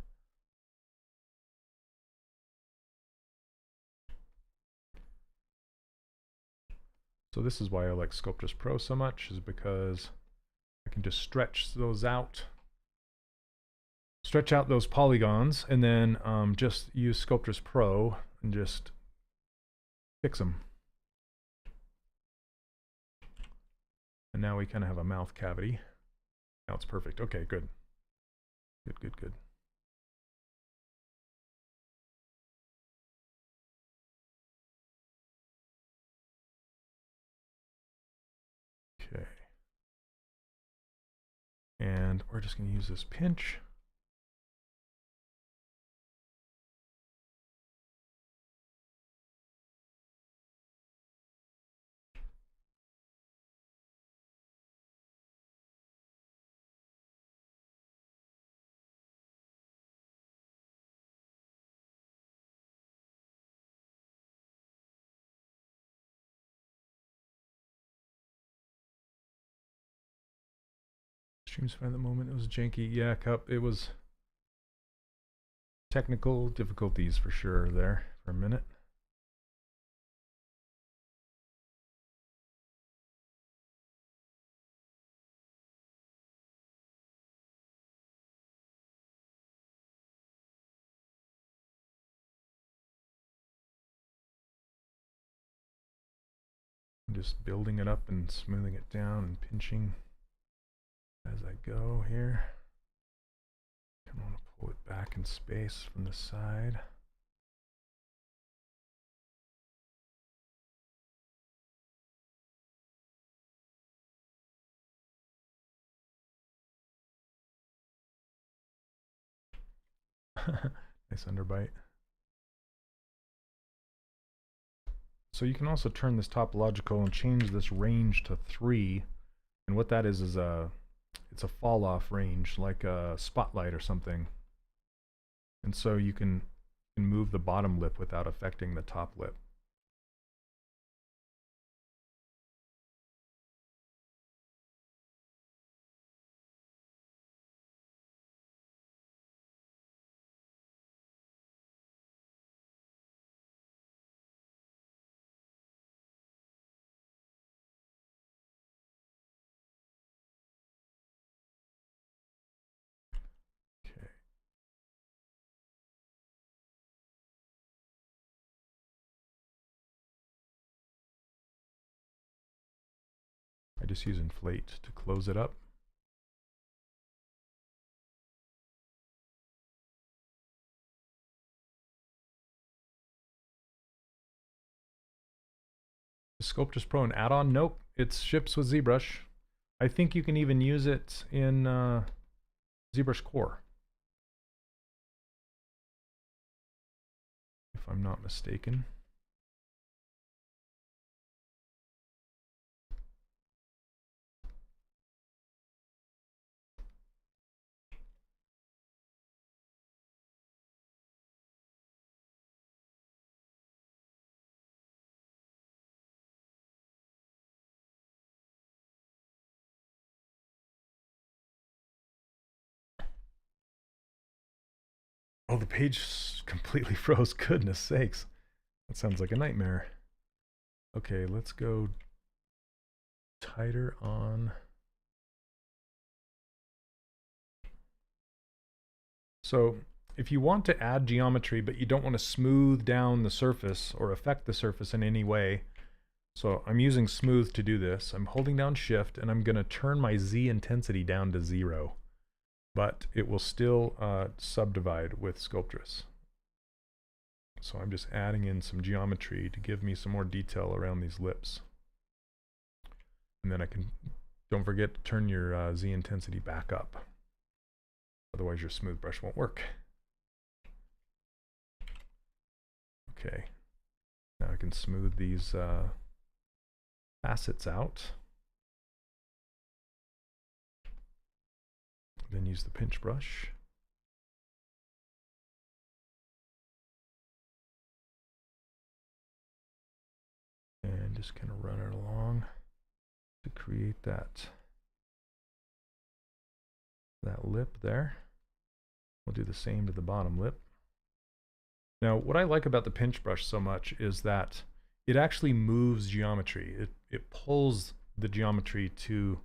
So this is why I like Sculptris Pro so much, is because I can just stretch those out. Stretch out those polygons and then just use Sculptris Pro and just fix them. And now we kind of have a mouth cavity. Now it's perfect. Okay, good. Good, good, good. Okay. And we're just going to use this pinch. Stream's fine at the moment. It was janky. Yeah, Cup. It was technical difficulties for sure there for a minute. I'm just building it up and smoothing it down and pinching as I go here. I want to pull it back in space from the side. Nice underbite. So you can also turn this topological and change this range to 3. And what that is it's a fall off range, like a spotlight or something. And so you can move the bottom lip without affecting the top lip. I just use inflate to close it up. Is Sculptris Pro an add-on? Nope, it ships with ZBrush. I think you can even use it in ZBrush Core, if I'm not mistaken. Oh, the page completely froze. Goodness sakes. That sounds like a nightmare. Okay, let's go tighter on. So if you want to add geometry, but you don't want to smooth down the surface or affect the surface in any way, so I'm using smooth to do this. I'm holding down shift and I'm going to turn my Z intensity down to 0. But it will still subdivide with Sculptris. So I'm just adding in some geometry to give me some more detail around these lips. And then I can, don't forget to turn your Z intensity back up. Otherwise your smooth brush won't work. Okay. Now I can smooth these facets out. Then use the pinch brush. And just kind of run it along to create that lip there. We'll do the same to the bottom lip. Now, what I like about the pinch brush so much is that it actually moves geometry. It pulls the geometry to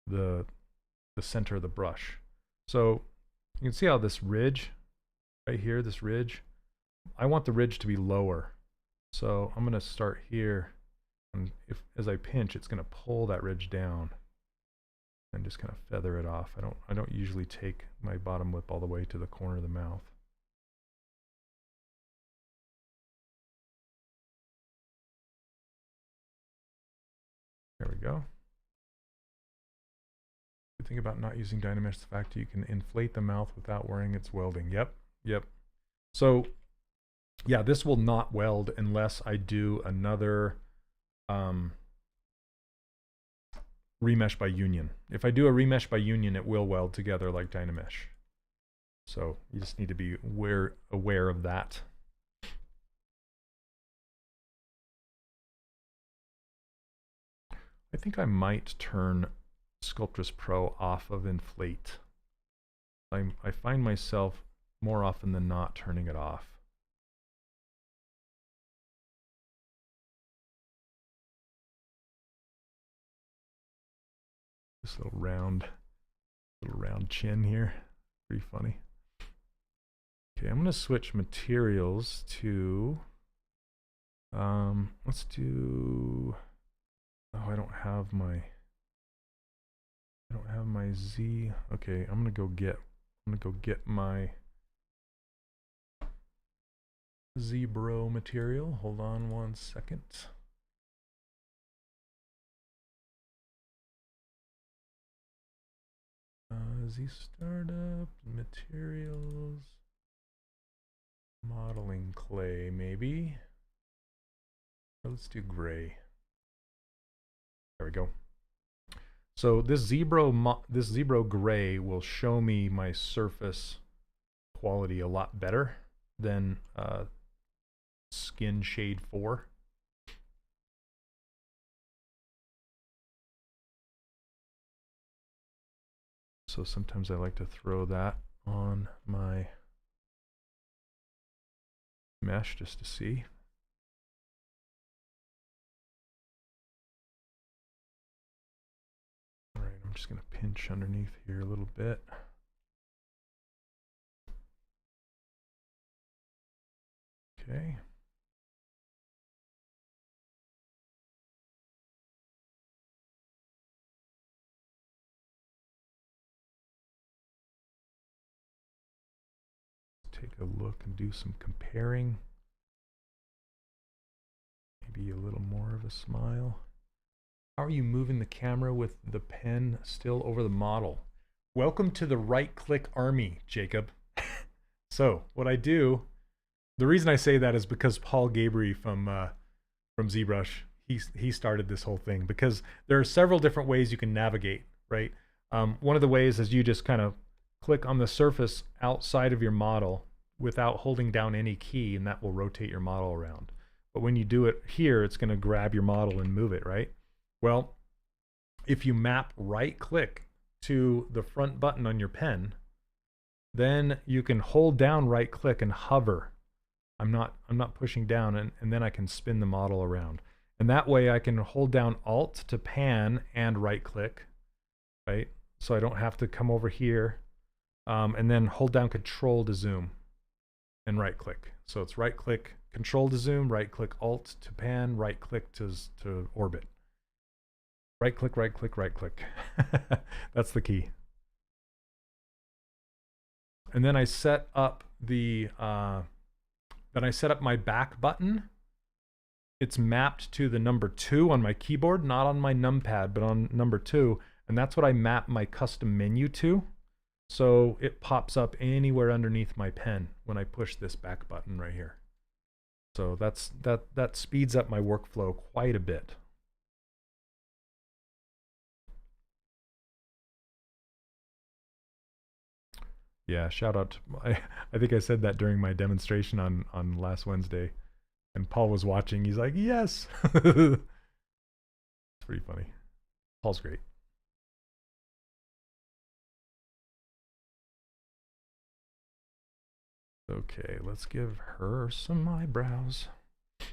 the center of the brush. So you can see how this ridge right here, this ridge, I want the ridge to be lower. So I'm going to start here, and as I pinch, it's going to pull that ridge down and just kind of feather it off. I don't usually take my bottom lip all the way to the corner of the mouth. There we go. Good thing about not using Dynamesh is the fact that you can inflate the mouth without worrying it's welding. Yep. So yeah, this will not weld unless I do another remesh by union. If I do a remesh by union, it will weld together like Dynamesh. So you just need to be aware of that. I think I might turn Sculptress Pro off of inflate. I find myself more often than not turning it off. This little round chin here, pretty funny. Okay, I'm going to switch materials to, let's do, oh, I don't have my Z. Okay, I'm going to go get my ZBrush material. Hold on one second. Z Startup, materials, modeling clay maybe. Or let's do gray. There we go. So this ZBrush gray will show me my surface quality a lot better than Skin Shade 4. So sometimes I like to throw that on my mesh just to see. All right, I'm just going to pinch underneath here a little bit. Okay. Take a look and do some comparing. Maybe a little more of a smile. How are you moving the camera with the pen still over the model? Welcome to the right-click army, Jacob. So what I do, the reason I say that is because Paul Gabry from ZBrush, he started this whole thing, because there are several different ways you can navigate, right? One of the ways is you just kind of click on the surface outside of your model without holding down any key, and that will rotate your model around. But when you do it here, it's going to grab your model and move it, right? Well, if you map right click to the front button on your pen, then you can hold down right click and hover. I'm not pushing down, and then I can spin the model around. And that way I can hold down Alt to pan and right click, right? So I don't have to come over here, and then hold down Control to zoom and right click. So it's right click, Control to zoom, right click, Alt to pan, right click to orbit. Right click, right click, right click. That's the key. And then I set up the my back button. It's mapped to the number 2 on my keyboard, not on my numpad, but on number 2. And that's what I map my custom menu to. So it pops up anywhere underneath my pen when I push this back button right here. So that speeds up my workflow quite a bit. Yeah, shout out to, I think I said that during my demonstration on last Wednesday, and Paul was watching. He's like, yes. It's pretty funny. Paul's great. Okay, let's give her some eyebrows. I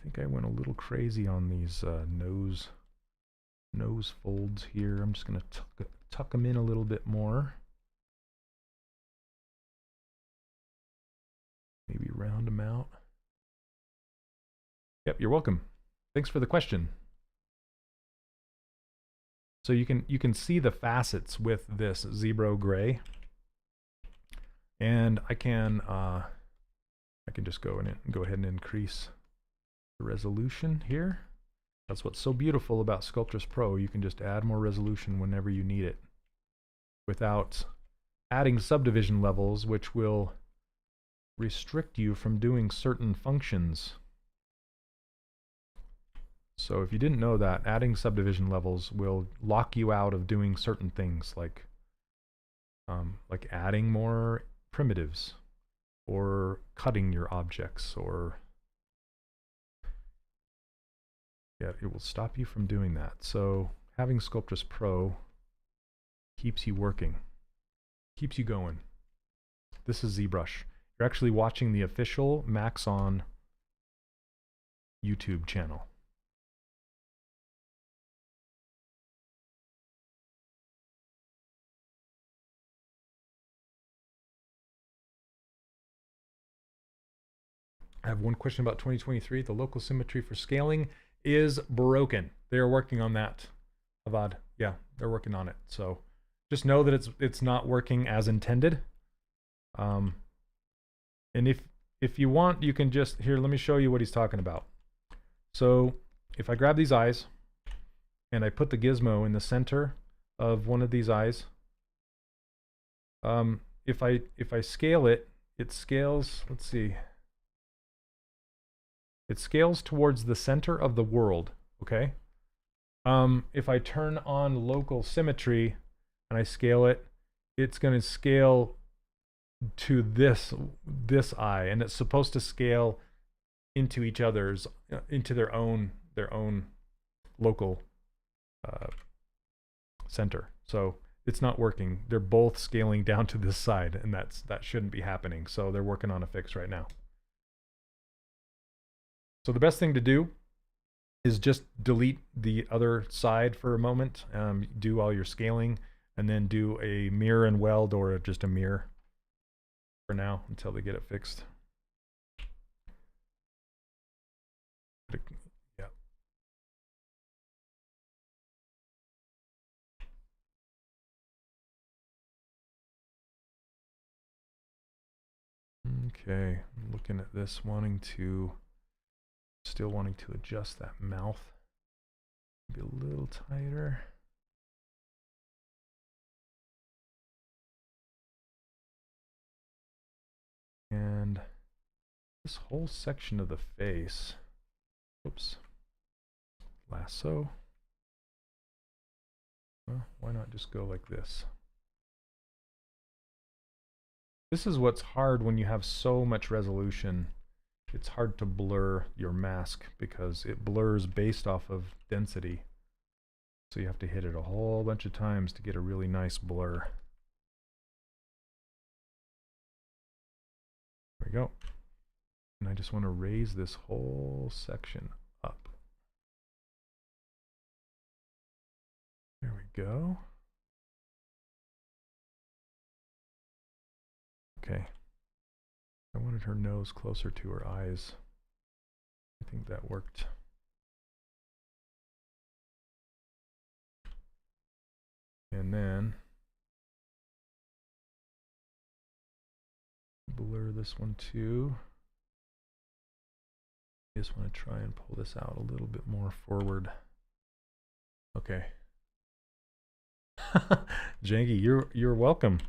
think I went a little crazy on these nose folds here. I'm just gonna tuck them in a little bit more. Maybe round them out. Yep, you're welcome. Thanks for the question. So you can see the facets with this ZBrush gray, and I can just go ahead and increase the resolution here. That's what's so beautiful about Sculptris Pro. You can just add more resolution whenever you need it, without adding subdivision levels, which will restrict you from doing certain functions. So if you didn't know that, adding subdivision levels will lock you out of doing certain things, like adding more primitives, or cutting your objects, or yeah, it will stop you from doing that. So having Sculptris Pro keeps you working, keeps you going. This is ZBrush. You're actually watching the official Maxon YouTube channel. I have one question about 2023. The local symmetry for scaling is broken. They are working on that, Avad. Yeah, they're working on it. So just know that it's not working as intended. And if you want, you can just, here, let me show you what he's talking about. So if I grab these eyes and I put the gizmo in the center of one of these eyes, if I scale it, it scales, let's see. It scales towards the center of the world, okay? If I turn on local symmetry and I scale it, it's going to scale to this eye, and it's supposed to scale into each other's, into their own local center. So it's not working. They're both scaling down to this side, and that shouldn't be happening. So they're working on a fix right now. So the best thing to do is just delete the other side for a moment, do all your scaling, and then do a mirror and weld, or just a mirror for now until they get it fixed. Yeah. Okay, I'm looking at this, still wanting to adjust that mouth. Be a little tighter. And this whole section of the face, oops, lasso. Well, why not just go like this? This is what's hard when you have so much resolution. It's hard to blur your mask because it blurs based off of density. So you have to hit it a whole bunch of times to get a really nice blur. There we go. And I just want to raise this whole section up. There we go. Okay. I wanted her nose closer to her eyes. I think that worked. And then blur this one too. I just want to try and pull this out a little bit more forward. Okay. Janky, you're welcome.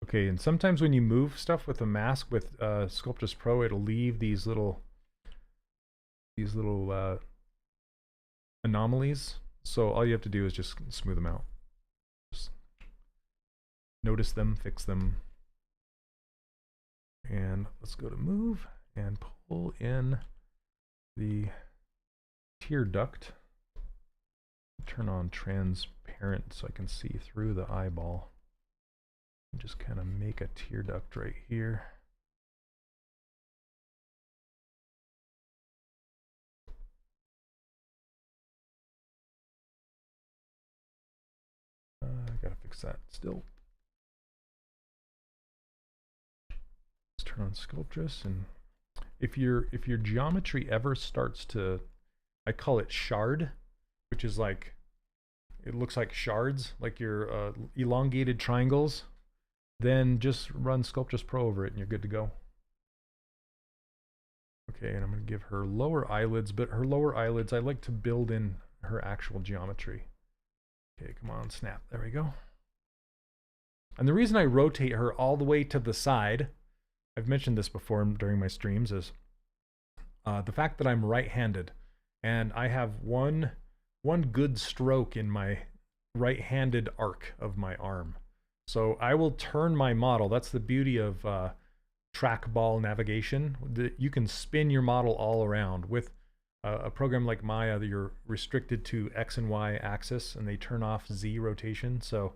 Okay, and sometimes when you move stuff with a mask with Sculptus Pro, it'll leave these little anomalies. So all you have to do is just smooth them out. Just notice them, fix them. And let's go to move and pull in the tear duct. Turn on transparent so I can see through the eyeball. And just kind of make a tear duct right here. I gotta fix that still. Let's turn on Sculptress, and if your geometry ever starts to, I call it shard, which is like, it looks like shards, like your elongated triangles, then just run Sculptress Pro over it and you're good to go. Okay, and I'm going to give her lower eyelids, but her lower eyelids, I like to build in her actual geometry. Okay, come on, snap. There we go. And the reason I rotate her all the way to the side, I've mentioned this before during my streams, is the fact that I'm right-handed, and I have one good stroke in my right-handed arc of my arm. So I will turn my model. That's the beauty of trackball navigation. You can spin your model all around. With a program like Maya, you're restricted to X and Y axis, and they turn off Z rotation. So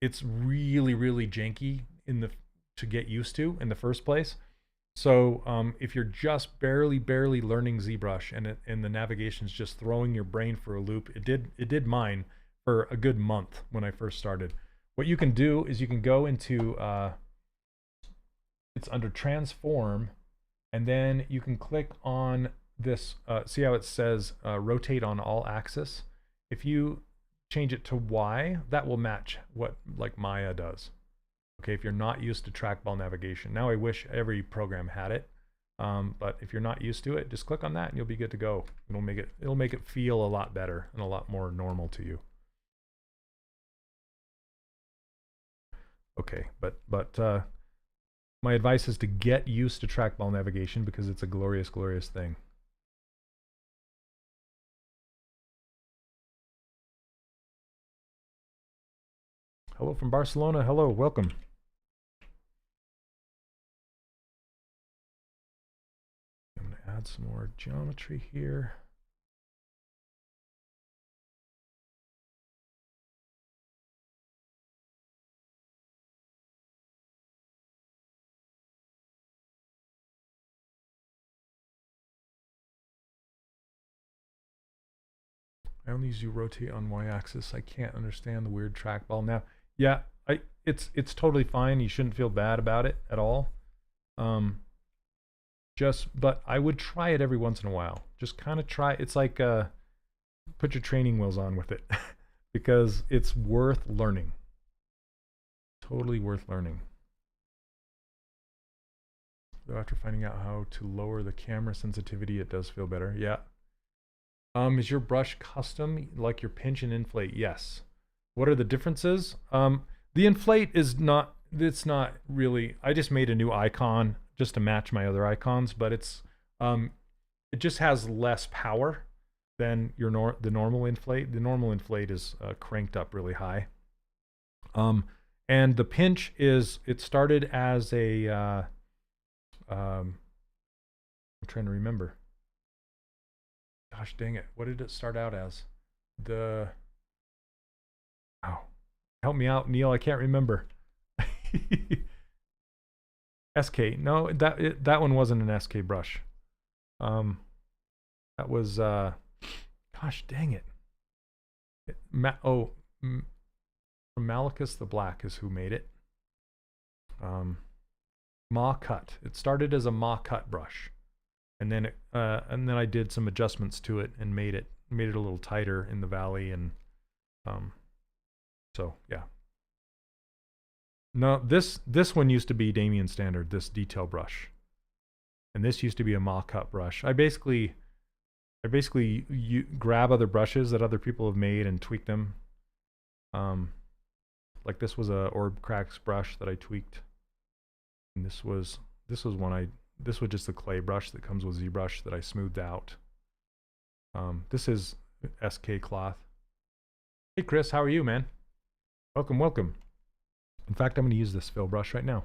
it's really, really janky to get used to in the first place. So if you're just barely learning ZBrush and the navigation's just throwing your brain for a loop, it did mine for a good month when I first started. What you can do is you can go into it's under transform, and then you can click on this. See how it says rotate on all axis? If you change it to Y, that will match what like Maya does. Okay, if you're not used to trackball navigation. Now I wish every program had it, but if you're not used to it, just click on that and you'll be good to go. It'll make it feel a lot better and a lot more normal to you. Okay, but my advice is to get used to trackball navigation because it's a glorious, glorious thing. Hello from Barcelona. Hello, welcome. I'm going to add some more geometry here. I only use rotate on y-axis. I can't understand the weird trackball. Now, yeah, it's totally fine. You shouldn't feel bad about it at all. But I would try it every once in a while. Just kind of try. It's like put your training wheels on with it because it's worth learning. Totally worth learning. Though after finding out how to lower the camera sensitivity, it does feel better. Yeah. Is your brush custom, like your pinch and inflate? Yes. What are the differences? The inflate is not, it's not really, I just made a new icon just to match my other icons, but it's, it just has less power than the normal inflate. The normal inflate is cranked up really high. And the pinch is, it started as a, I'm trying to remember. Gosh dang it. What did it start out as? Oh, help me out, Neil. I can't remember. SK. No, that one wasn't an SK brush. That was, gosh dang it. Malachus the Black is who made it. Ma Cut. It started as a Ma Cut brush. And then I did some adjustments to it and made it a little tighter in the valley, and so yeah. No, this one used to be Damien Standard, this detail brush, and this used to be a Ma Cut brush. I basically grab other brushes that other people have made and tweak them. Like this was a Orb Cracks brush that I tweaked. And this was just the clay brush that comes with ZBrush that I smoothed out. This is SK cloth. Hey Chris, how are you, man? Welcome, welcome. In fact, I'm going to use this fill brush right now.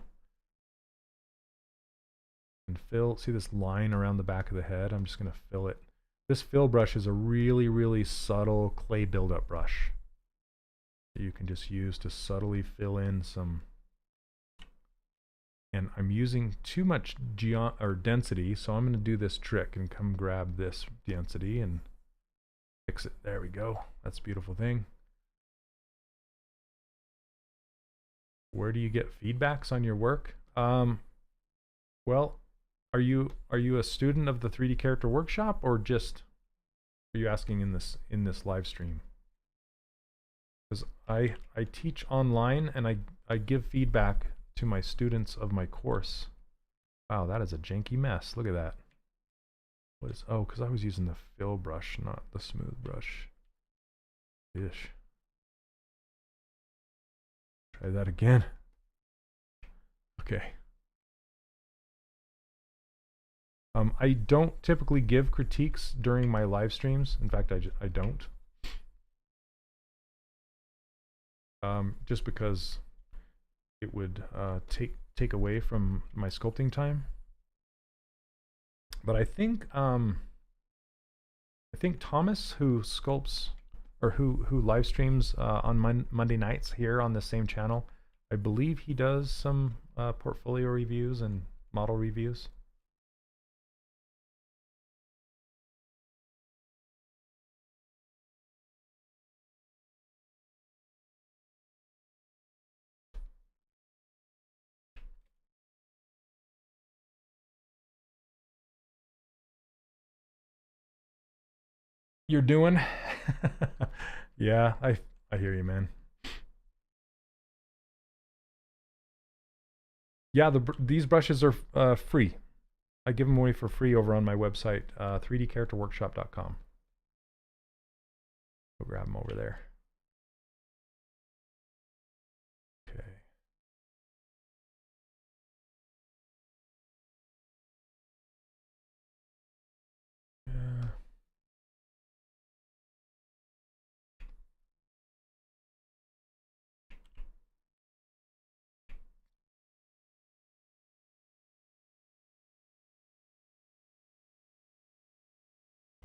And fill, see this line around the back of the head? I'm just going to fill it. This fill brush is a really, really subtle clay buildup brush that you can just use to subtly fill in some. And I'm using too much density, so I'm going to do this trick and come grab this density and fix it. There we go. That's a beautiful thing. Where do you get feedbacks on your work? Well, are you a student of the 3D Character Workshop, or just are you asking in this live stream? Because I teach online and I give feedback to my students of my course. Wow, that is a janky mess. Look at that. What is, oh, because I was using the fill brush, not the smooth brush. Ish. Try that again. Okay. I don't typically give critiques during my live streams. In fact, I don't. Just because it would take away from my sculpting time. But I think Thomas, who sculpts or who live streams on Monday nights here on the same channel, I believe he does some portfolio reviews and model reviews. You're doing? Yeah, I hear you, man. Yeah, these brushes are free. I give them away for free over on my website, 3dcharacterworkshop.com. Go grab them over there. Okay. Yeah.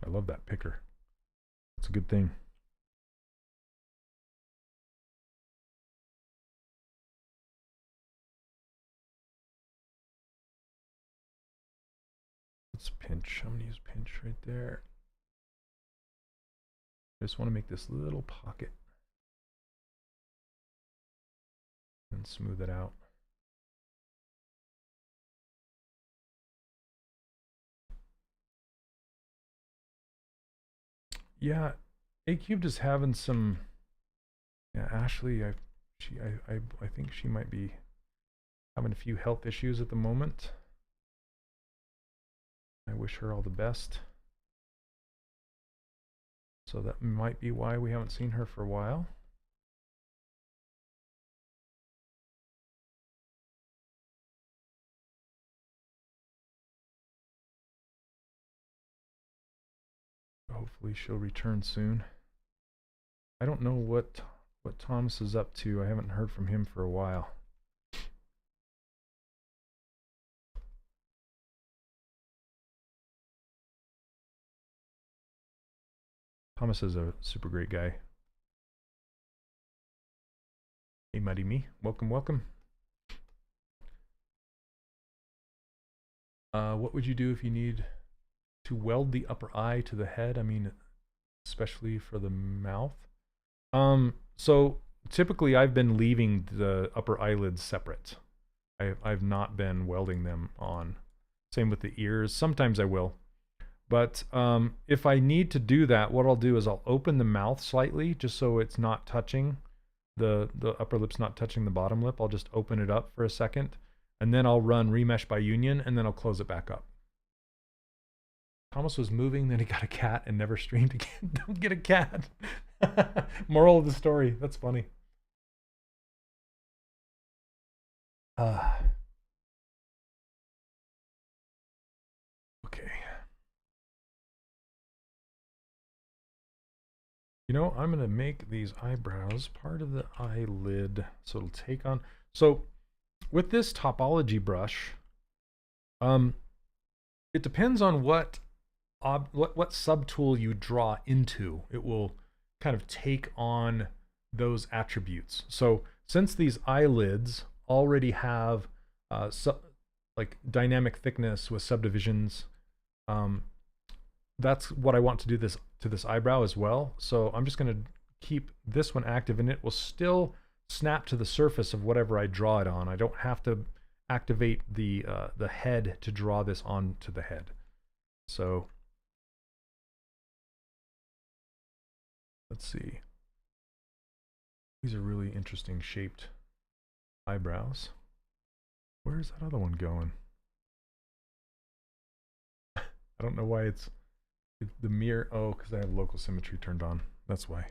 I love that picker. It's a good thing. Let's pinch. I'm going to use pinch right there. I just want to make this little pocket and smooth it out. Yeah, A-Cubed is having some. Yeah, Ashley, I think she might be having a few health issues at the moment. I wish her all the best. So that might be why we haven't seen her for a while. Hopefully she'll return soon. I don't know what Thomas is up to. I haven't heard from him for a while. Thomas is a super great guy. Hey, Muddy Me. Welcome, welcome. What would you do if you need to weld the upper eye to the head? I mean, especially for the mouth. So typically I've been leaving the upper eyelids separate. I've not been welding them on. Same with the ears. Sometimes I will. But if I need to do that, what I'll do is I'll open the mouth slightly just so it's not touching the upper lip's not touching the bottom lip. I'll just open it up for a second, and then I'll run remesh by union, and then I'll close it back up. Thomas was moving, then he got a cat and never streamed again. Don't get a cat. Moral of the story. That's funny. You know, I'm going to make these eyebrows part of the eyelid, so it'll take on. So with this topology brush, it depends on what subtool you draw into. It will kind of take on those attributes. So since these eyelids already have like dynamic thickness with subdivisions, that's what I want to do to this eyebrow as well. So I'm just going to keep this one active, and it will still snap to the surface of whatever I draw it on. I don't have to activate the head to draw this onto the head. So let's see. These are really interesting shaped eyebrows. Where's that other one going? I don't know why it's the mirror. Oh, because I have local symmetry turned on. That's why.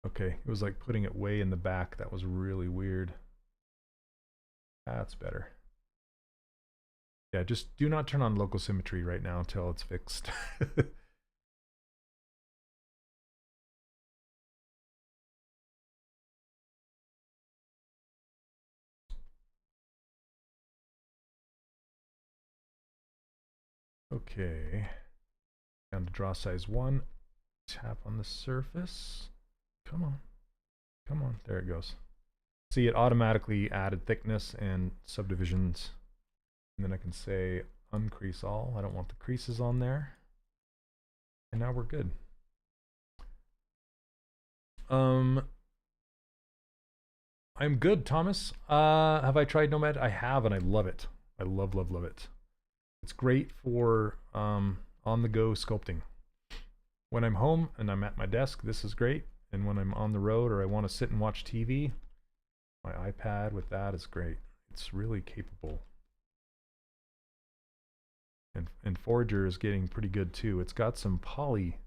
Okay, it was like putting it way in the back. That was really weird. That's better. Yeah, just do not turn on local symmetry right now until it's fixed. Okay, down to draw size 1. Tap on the surface. Come on. Come on. There it goes. See, it automatically added thickness and subdivisions. And then I can say uncrease all. I don't want the creases on there. And now we're good. I'm good, Thomas. Have I tried Nomad? I have, and I love it. I love, love, love it. It's great for on-the-go sculpting. When I'm home and I'm at my desk, this is great. And when I'm on the road or I want to sit and watch TV, my iPad with that is great. It's really capable. And Forager is getting pretty good too. It's got some poly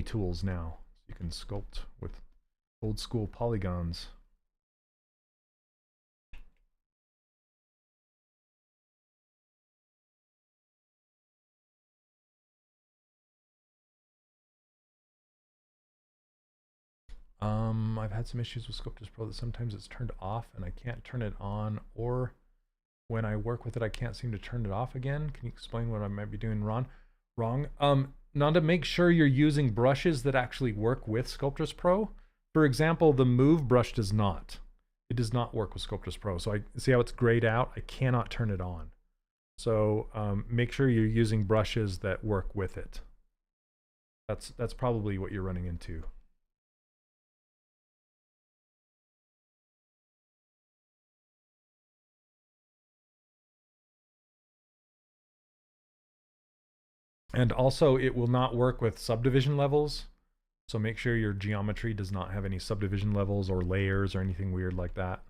tools now. You can sculpt with old school polygons. I've had some issues with Sculptors Pro that sometimes it's turned off and I can't turn it on, or when I work with it, I can't seem to turn it off again. Can you explain what I might be doing wrong? Nanda, make sure you're using brushes that actually work with Sculptors Pro. For example, the Move brush does not. It does not work with Sculptors Pro. So I see how it's grayed out. I cannot turn it on. So make sure you're using brushes that work with it. That's probably what you're running into. And also, it will not work with subdivision levels. So make sure your geometry does not have any subdivision levels or layers or anything weird like that.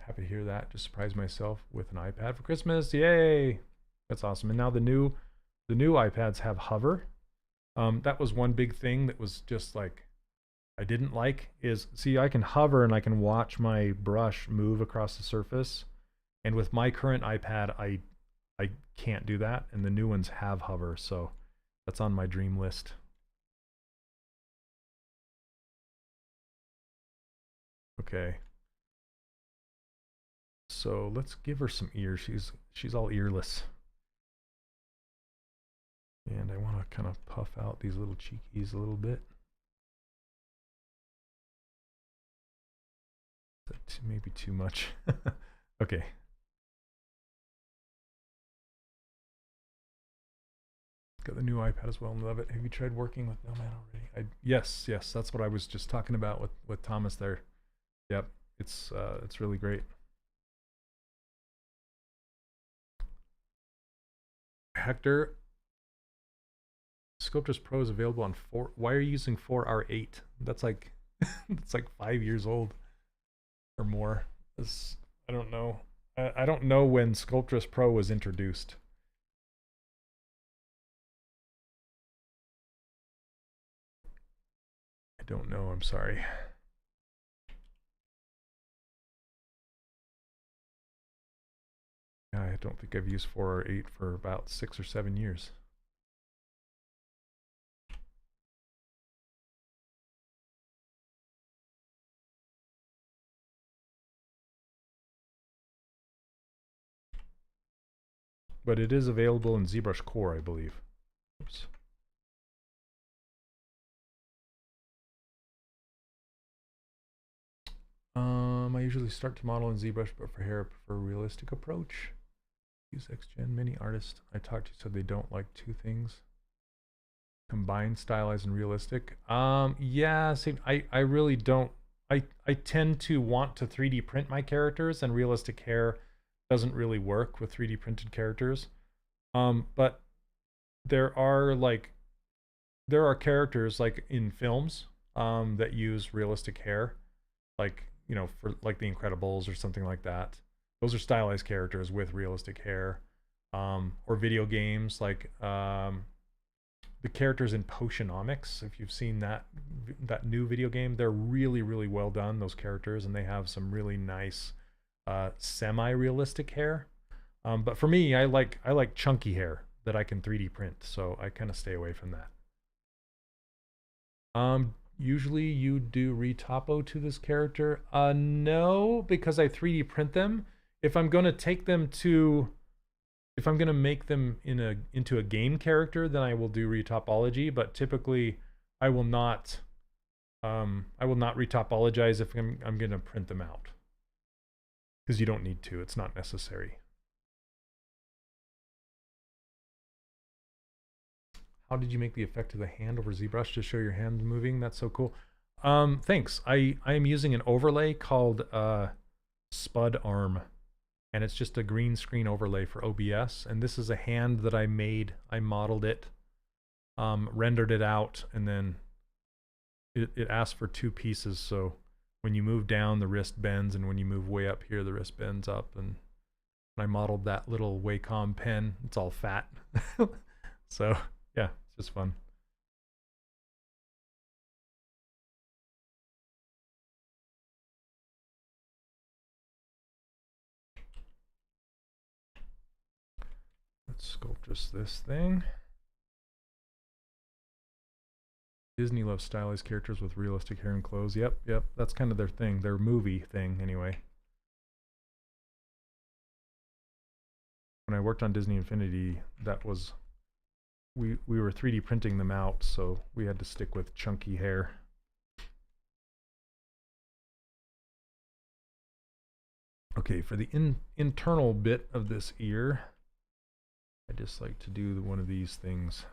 Happy to hear that. Just surprised myself with an iPad for Christmas. Yay! That's awesome. And now the new iPads have hover. That was one big thing that was just like I didn't like is, see, I can hover and I can watch my brush move across the surface. And with my current iPad, I can't do that. And the new ones have hover, so that's on my dream list. Okay. So let's give her some ears. She's all earless. And I want to kind of puff out these little cheekies a little bit. That maybe too much. Okay. Got the new iPad as well and love it. Have you tried working with Nomad already? Yes, that's what I was just talking about with Thomas there. Yep, it's really great. Hector, Sculptors Pro is available on 4. Why are you using 4R8? That's like it's like 5 years old or more. I don't know. I don't know when Sculptors Pro was introduced. I don't know. I'm sorry. I don't think I've used 4 or 8 for about 6 or 7 years. But it is available in ZBrush Core, I believe. Oops. I usually start to model in ZBrush, but for hair, I prefer a realistic approach. Use XGen. Many artists I talked to said they don't like two things. Combine stylized and realistic. Yeah, see, I really don't. I tend to want to 3D print my characters, and realistic hair doesn't really work with 3D printed characters. But there are characters like in films that use realistic hair, like, you know, for like The Incredibles or something like that. Those are stylized characters with realistic hair. Or video games like the characters in Potionomics. If you've seen that new video game, they're really, really well done, those characters, and they have some really nice semi-realistic hair. But for me, I like chunky hair that I can 3D print, so I kind of stay away from that. Usually you do retopo to this character. No, because I 3D print them. If I'm gonna take them to, if I'm gonna make them into a game character, then I will do retopology. But typically, I will not retopologize if I'm gonna print them out, because you don't need to. It's not necessary. How did you make the effect of the hand over ZBrush to show your hand moving? That's so cool. Thanks. I am using an overlay called Spud Arm, and it's just a green screen overlay for OBS. And this is a hand that I made. I modeled it, rendered it out, and then it asked for 2 pieces. So when you move down, the wrist bends, and when you move way up here, the wrist bends up. And I modeled that little Wacom pen. It's all fat. So yeah, it's just fun. Let's sculpt just this thing. Disney loves stylized characters with realistic hair and clothes. Yep, that's kind of their thing, their movie thing anyway. When I worked on Disney Infinity, that was, we were 3D printing them out, so we had to stick with chunky hair. Okay, for the internal bit of this ear, I just like to do one of these things.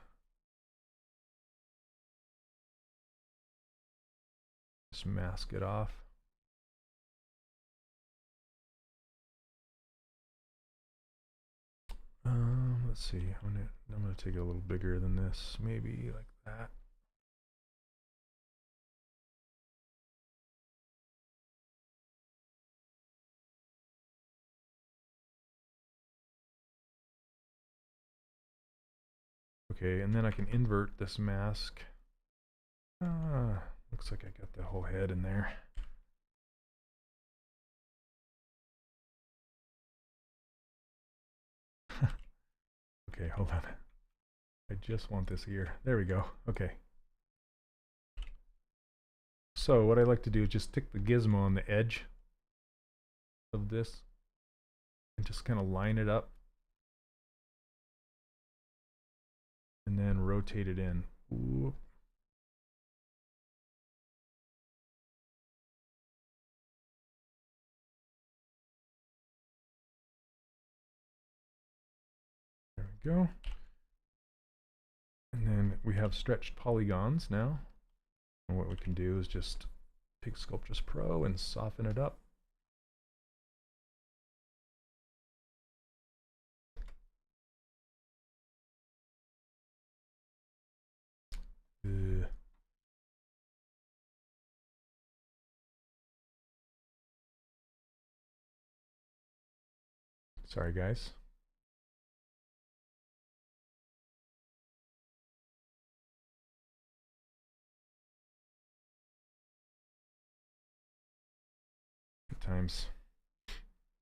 Just mask it off. Let's see. I'm gonna take it a little bigger than this, maybe like that. Okay, and then I can invert this mask. Looks like I got the whole head in there. Okay, hold on. I just want this ear. There we go. Okay. So what I like to do is just stick the gizmo on the edge of this and just kind of line it up and then rotate it in. Whoop. There we go. And then we have stretched polygons now. And what we can do is just take Sculptress Pro and soften it up. Sorry, guys. Good times.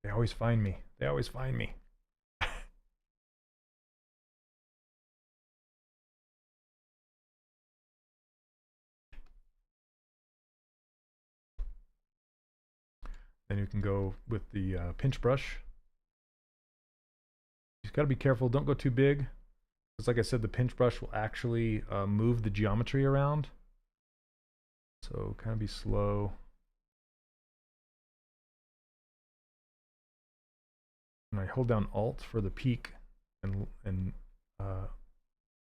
They always find me. They always find me. Then you can go with the pinch brush. You've got to be careful, don't go too big. Because like I said, the pinch brush will actually move the geometry around. So kind of be slow. And I hold down Alt for the peak and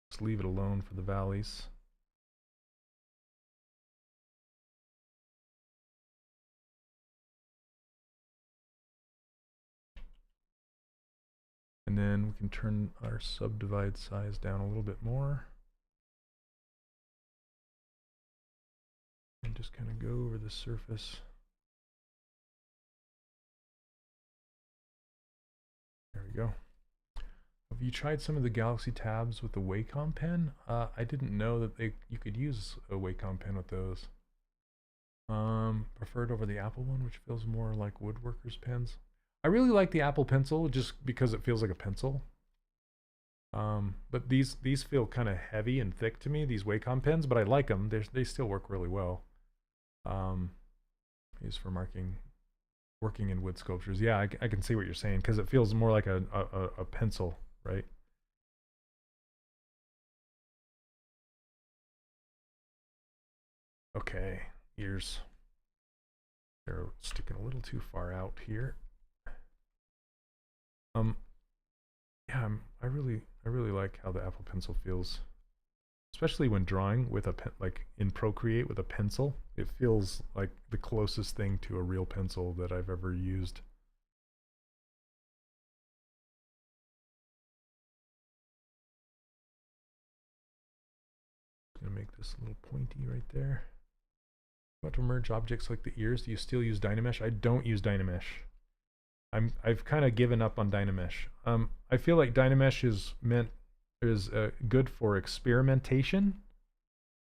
just leave it alone for the valleys. And then we can turn our subdivide size down a little bit more. And just kind of go over the surface. There we go. Have you tried some of the Galaxy tabs with the Wacom pen? I didn't know that you could use a Wacom pen with those. Preferred over the Apple one, which feels more like woodworkers pens. I really like the Apple Pencil just because it feels like a pencil. But these feel kind of heavy and thick to me, these Wacom pens, but I like them. They still work really well. Used for working in wood sculptures. Yeah, I can see what you're saying because it feels more like a pencil, right? Okay, ears. They're sticking a little too far out here. Yeah, I really like how the Apple Pencil feels, especially when drawing with a pen, like in Procreate with a pencil. It feels like the closest thing to a real pencil that I've ever used. Gonna make this a little pointy right there. About to merge objects like the ears. Do you still use Dynamesh? I don't use Dynamesh. I've kind of given up on Dynamesh. I feel like Dynamesh is good for experimentation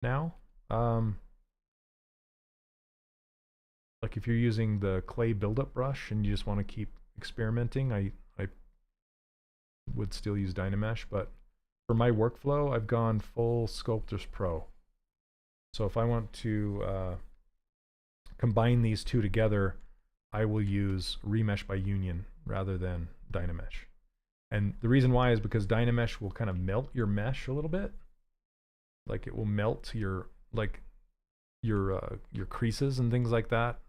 now. Like if you're using the clay buildup brush and you just want to keep experimenting, I would still use Dynamesh, but for my workflow, I've gone full Sculptors Pro. So if I want to combine these two together, I will use Remesh by Union rather than Dynamesh. And the reason why is because Dynamesh will kind of melt your mesh a little bit. Like it will melt your creases and things like that.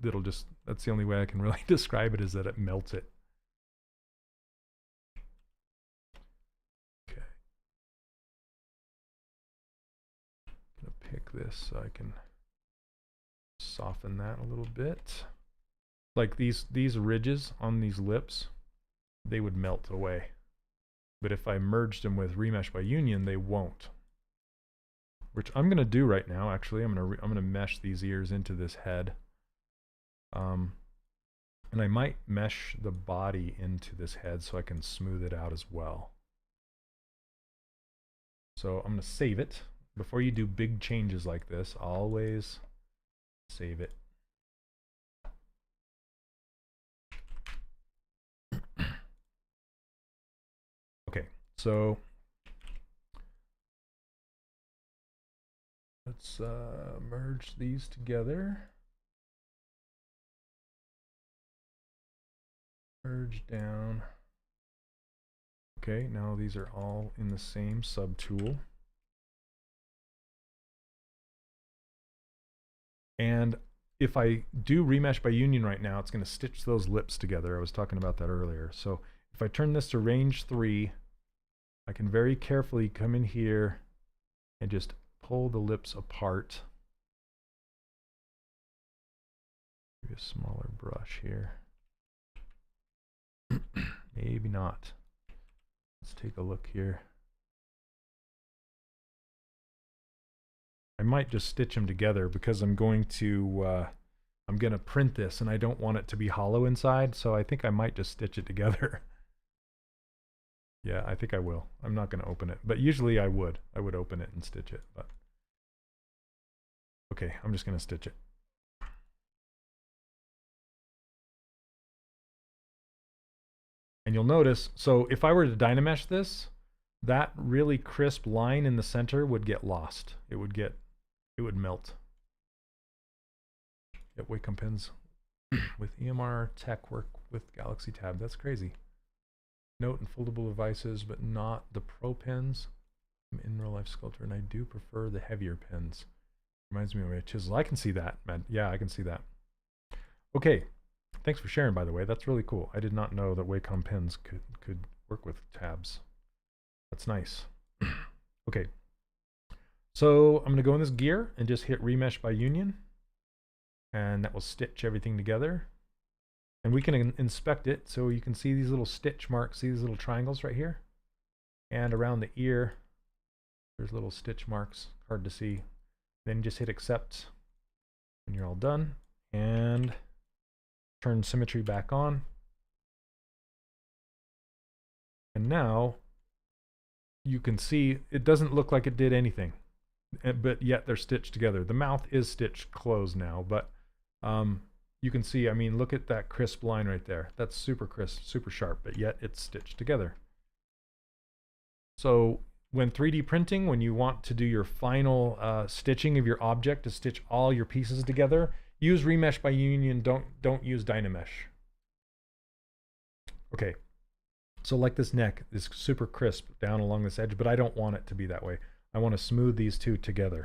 That's the only way I can really describe it, is that it melts it. Okay. I'm gonna pick this so I can soften that a little bit. Like these ridges on these lips, they would melt away. But if I merged them with Remesh by Union, they won't. Which I'm gonna do right now. Actually, I'm gonna mesh these ears into this head. And I might mesh the body into this head so I can smooth it out as well. So I'm gonna save it. Before you do big changes like this, always save it. Okay, so let's merge these together. Merge down. Okay, now these are all in the same subtool. And if I do Remesh by Union right now, it's going to stitch those lips together. I was talking about that earlier. So if I turn this to range 3, I can very carefully come in here and just pull the lips apart. Maybe a smaller brush here. Maybe not. Let's take a look here. I might just stitch them together because I'm going to print this and I don't want it to be hollow inside, so I think I might just stitch it together. Yeah, I think I will. I'm not going to open it, but usually I would open it and stitch it, but okay, I'm just going to stitch it. And you'll notice, so if I were to Dynamesh this, that really crisp line in the center would get lost. It would melt. Yep, Wacom pens with EMR tech work with Galaxy Tab. That's crazy. Note and foldable devices, but not the Pro pens. I'm in real life sculptor, and I do prefer the heavier pens. Reminds me of a chisel. I can see that, man. Yeah, I can see that. Okay, thanks for sharing, by the way. That's really cool. I did not know that Wacom pens could work with tabs. That's nice. Okay, so I'm going to go in this gear and just hit remesh by union, and that will stitch everything together. And we can inspect it, so you can see these little stitch marks, see these little triangles right here? And around the ear, there's little stitch marks, hard to see. Then just hit accept when you're all done, and turn symmetry back on. And now you can see it doesn't look like it did anything, but yet they're stitched together. The mouth is stitched closed now, but you can see, I mean, look at that crisp line right there. That's super crisp, super sharp, but yet it's stitched together. So when 3D printing, when you want to do your final stitching of your object to stitch all your pieces together, use remesh by union, don't use Dynamesh. Okay, so like this neck is super crisp down along this edge, but I don't want it to be that way. I want to smooth these two together.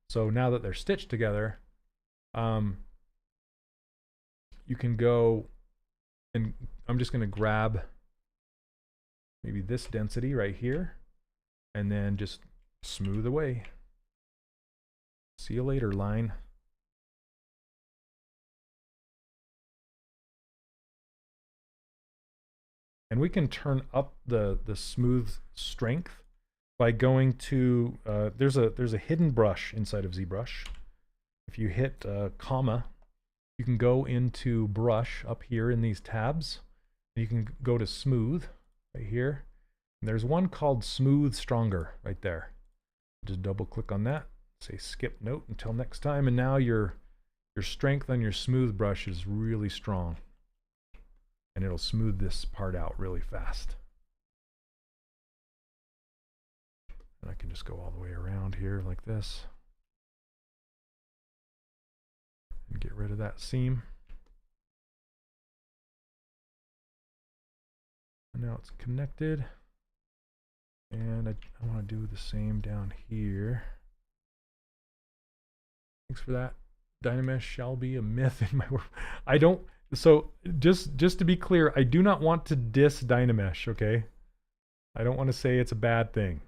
So now that they're stitched together, you can go, and I'm just going to grab maybe this density right here, and then just smooth away. See you later, line. And we can turn up the smooth strength by going to, there's a hidden brush inside of ZBrush. If you hit comma, you can go into brush up here in these tabs. You can go to smooth right here. And there's one called smooth stronger right there. Just double click on that, say skip note until next time, and now your strength on your smooth brush is really strong. And it'll smooth this part out really fast. And I can just go all the way around here like this. And get rid of that seam. And now it's connected. And I want to do the same down here. Thanks for that. Dynamesh shall be a myth in my work. I don't, so just to be clear, I do not want to diss Dynamesh, okay? I don't want to say it's a bad thing,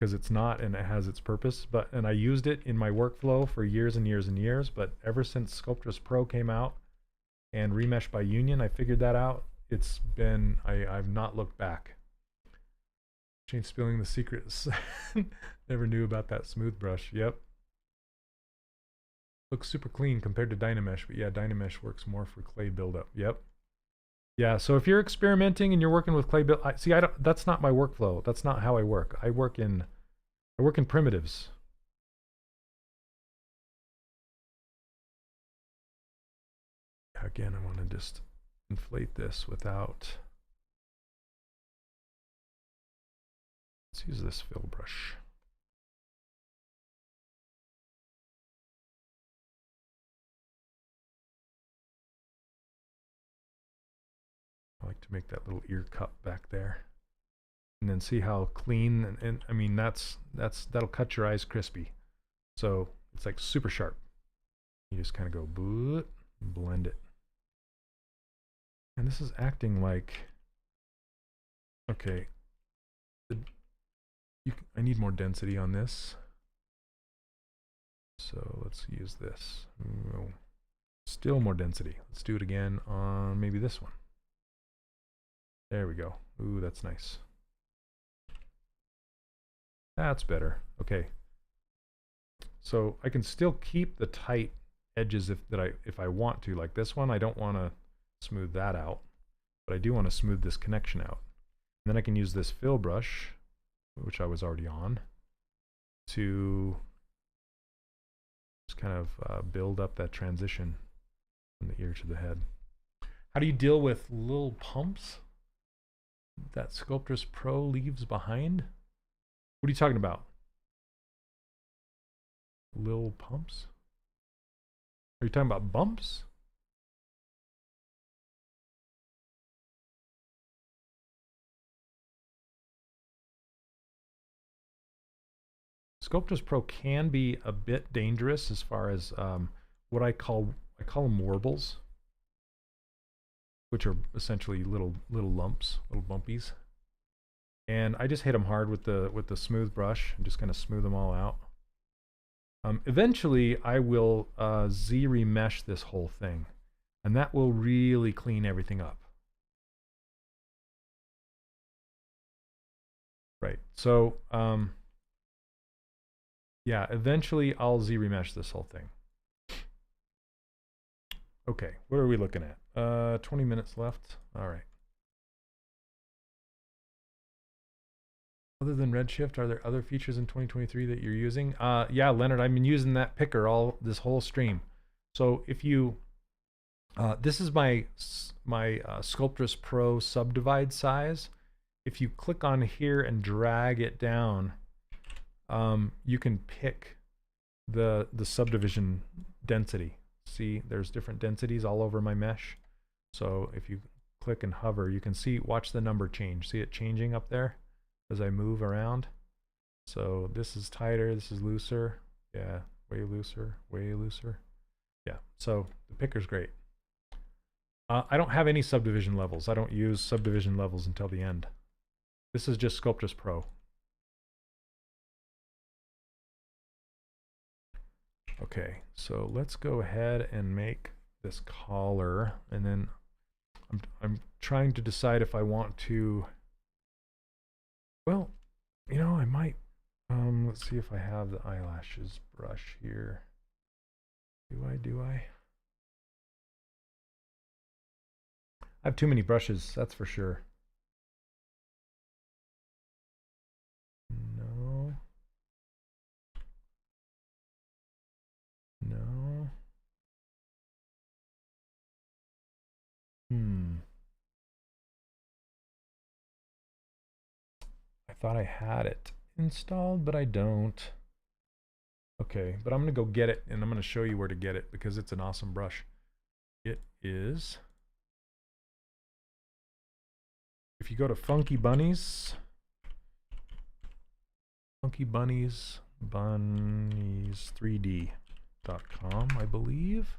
because it's not, and it has its purpose, and I used it in my workflow for years and years and years, but ever since Sculptress Pro came out and Remesh by Union, I figured that out. It's been, I've not looked back. Shane spilling the secrets. Never knew about that smooth brush. Yep. Looks super clean compared to Dynamesh, but yeah, Dynamesh works more for clay buildup. Yep. Yeah, so if you're experimenting and you're working with clay build, see, that's not my workflow. That's not how I work. I work in primitives. Again, I want to just inflate this without. Let's use this fill brush. I like to make that little ear cup back there, and then see how clean, and I mean that'll cut your eyes crispy. So it's like super sharp. You just kind of go boot, blend it, and this is acting like, okay, I need more density on this, so let's use this. Oh, still more density. Let's do it again on maybe this one. There we go. Ooh, that's nice. That's better. Okay. So I can still keep the tight edges if I want to. Like this one, I don't want to smooth that out, but I do want to smooth this connection out. And then I can use this fill brush, which I was already on, to just kind of build up that transition from the ear to the head. How do you deal with little pumps that Sculptress Pro leaves behind? What are you talking about? Little pumps? Are you talking about bumps? Sculptors Pro can be a bit dangerous as far as what I call them warbles, which are essentially little lumps, little bumpies. And I just hit them hard with the smooth brush and just kind of smooth them all out. Eventually, I will Z-remesh this whole thing, and that will really clean everything up. Right. So, yeah, eventually I'll Z-remesh this whole thing. Okay, what are we looking at? 20 minutes left. All right. Other than Redshift, are there other features in 2023 that you're using? Yeah, Leonard, I've been using that picker this whole stream. So if you, this is my Sculptris Pro subdivide size. If you click on here and drag it down, you can pick the subdivision density. See, there's different densities all over my mesh. So if you click and hover, you can see, watch the number change. See it changing up there as I move around. So this is tighter, this is looser. Yeah, way looser, way looser. Yeah, so the picker's great. I don't have any subdivision levels. I don't use subdivision levels until the end. This is just Sculptris Pro. Okay, so let's go ahead and make this collar, and then I'm trying to decide if I want to, well, you know, I might, let's see if I have the eyelashes brush here. Do I? I have too many brushes, that's for sure. No. No. I thought I had it installed, but I don't. Okay, but I'm gonna go get it, and I'm gonna show you where to get it because it's an awesome brush. It is, if you go to Funky Bunnies 3D.com, I believe.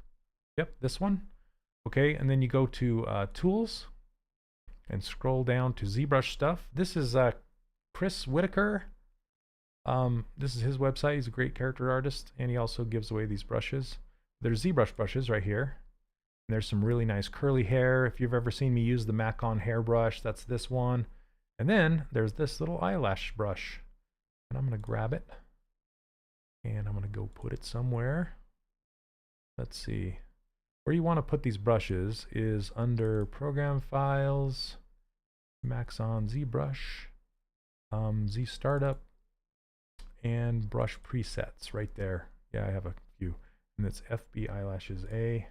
Yep, this one. Okay, and then you go to Tools and scroll down to ZBrush stuff. This is Chris Whitaker. This is his website. He's a great character artist, and he also gives away these brushes. There's ZBrush brushes right here. And there's some really nice curly hair. If you've ever seen me use the Maxon hairbrush, that's this one. And then there's this little eyelash brush. And I'm going to grab it, and I'm going to go put it somewhere. Let's see. Where you want to put these brushes is under Program Files, Maxon ZBrush, Z Startup, and Brush Presets right there. Yeah, I have a few. And it's FB Eyelashes A.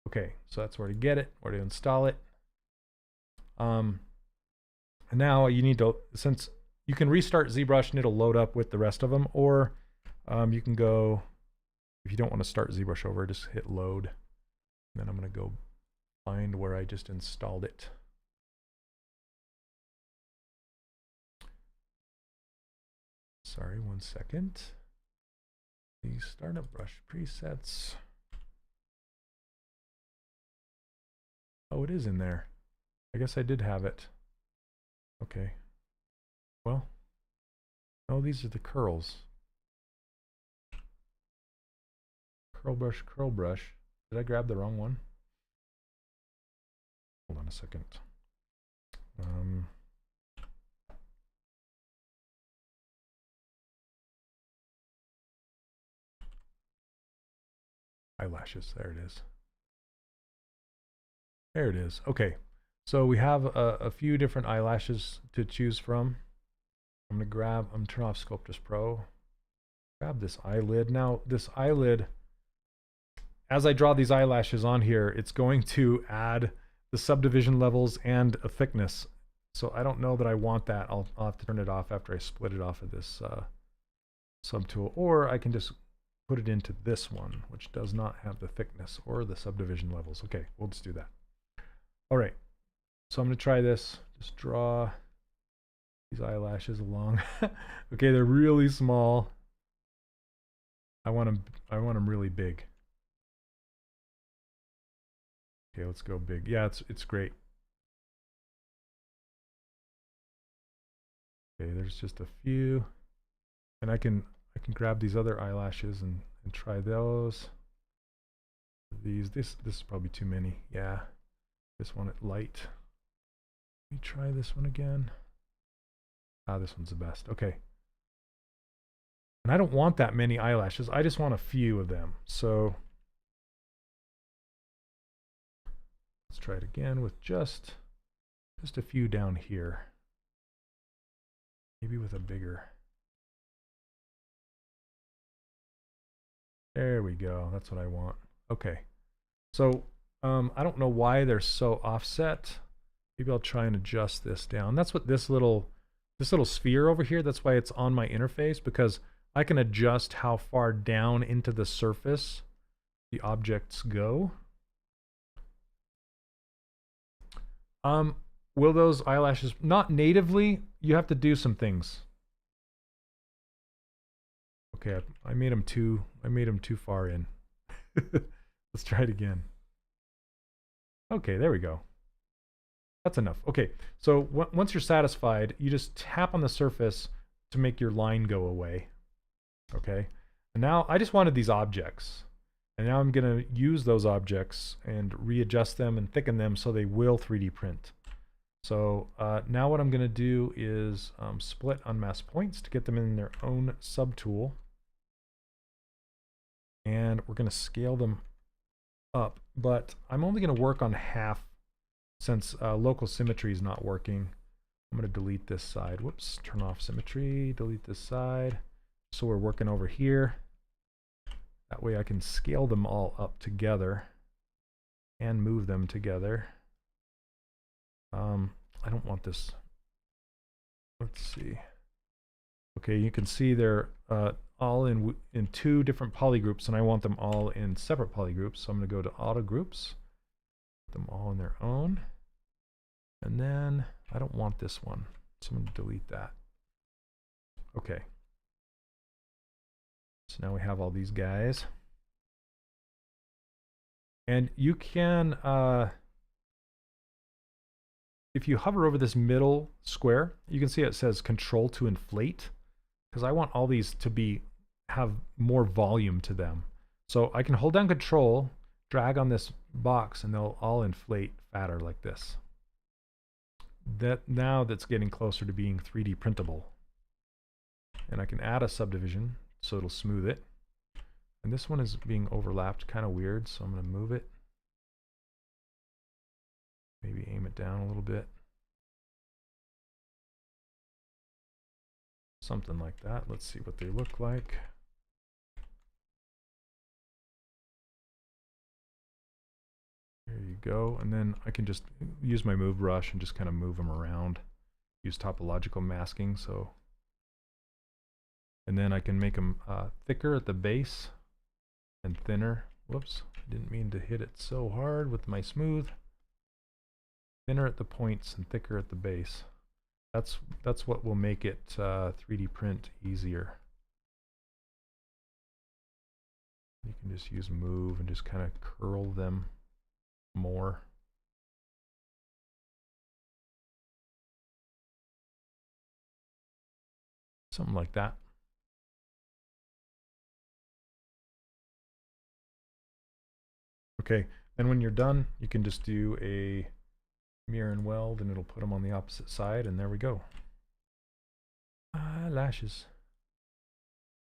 Okay, so that's where to get it, where to install it. And now you need to, since you can restart ZBrush and it'll load up with the rest of them, or you can go, if you don't want to start ZBrush over, just hit load. And then I'm going to go find where I just installed it. Sorry, 1 second. The startup brush presets. Oh, it is in there. I guess I did have it. Okay. Well, oh, these are the curls. Curl brush, curl brush. Did I grab the wrong one? Hold on a second. Eyelashes, there it is. There it is. Okay, so we have a few different eyelashes to choose from. I'm gonna turn off Sculptris Pro. Grab this eyelid. Now, this eyelid, as I draw these eyelashes on here, it's going to add the subdivision levels and a thickness. So I don't know that I want that. I'll have to turn it off after I split it off of this subtool, or I can just put it into this one, which does not have the thickness or the subdivision levels. Okay, we'll just do that. All right, so I'm going to try this. Just draw these eyelashes along. Okay, they're really small. I want them really big. Okay, let's go big. Yeah, it's great. Okay, there's just a few. And I can grab these other eyelashes and try those. This is probably too many. Yeah. This one at light. Let me try this one again. Ah, this one's the best. Okay. And I don't want that many eyelashes. I just want a few of them. So let's try it again with just a few down here. Maybe with a bigger. There we go. That's what I want. Okay. So I don't know why they're so offset. Maybe I'll try and adjust this down. That's what this little sphere over here, that's why it's on my interface, because I can adjust how far down into the surface the objects go. Will those eyelashes, not natively, you have to do some things. Okay, I made them too far in. Let's try it again. Okay, there we go. That's enough. Okay, so once you're satisfied, you just tap on the surface to make your line go away. Okay, and now I just wanted these objects. And now I'm going to use those objects and readjust them and thicken them so they will 3D print. So now what I'm going to do is split unmask points to get them in their own subtool. And we're going to scale them up. But I'm only going to work on half since local symmetry is not working. I'm going to delete this side. Whoops, turn off symmetry, delete this side. So we're working over here. That way I can scale them all up together and move them together. I don't want this. Let's see. Okay, you can see they're all in two different polygroups, and I want them all in separate polygroups. So I'm going to go to auto groups, put them all in their own. And then I don't want this one, so I'm going to delete that. Okay. So now we have all these guys. And you can, if you hover over this middle square, you can see it says control to inflate, because I want all these to have more volume to them. So I can hold down control, drag on this box, and they'll all inflate fatter like this. Now that's getting closer to being 3D printable. And I can add a subdivision so it'll smooth it. And this one is being overlapped, kind of weird, so I'm going to move it. Maybe aim it down a little bit. Something like that. Let's see what they look like. There you go. And then I can just use my move brush and just kind of move them around. Use topological masking. And then I can make them thicker at the base and thinner. Whoops, I didn't mean to hit it so hard with my smooth. Thinner at the points and thicker at the base. That's what will make it 3D print easier. You can just use move and just kind of curl them more. Something like that. Okay, then when you're done, you can just do a mirror and weld, and it'll put them on the opposite side, and there we go. Eyelashes.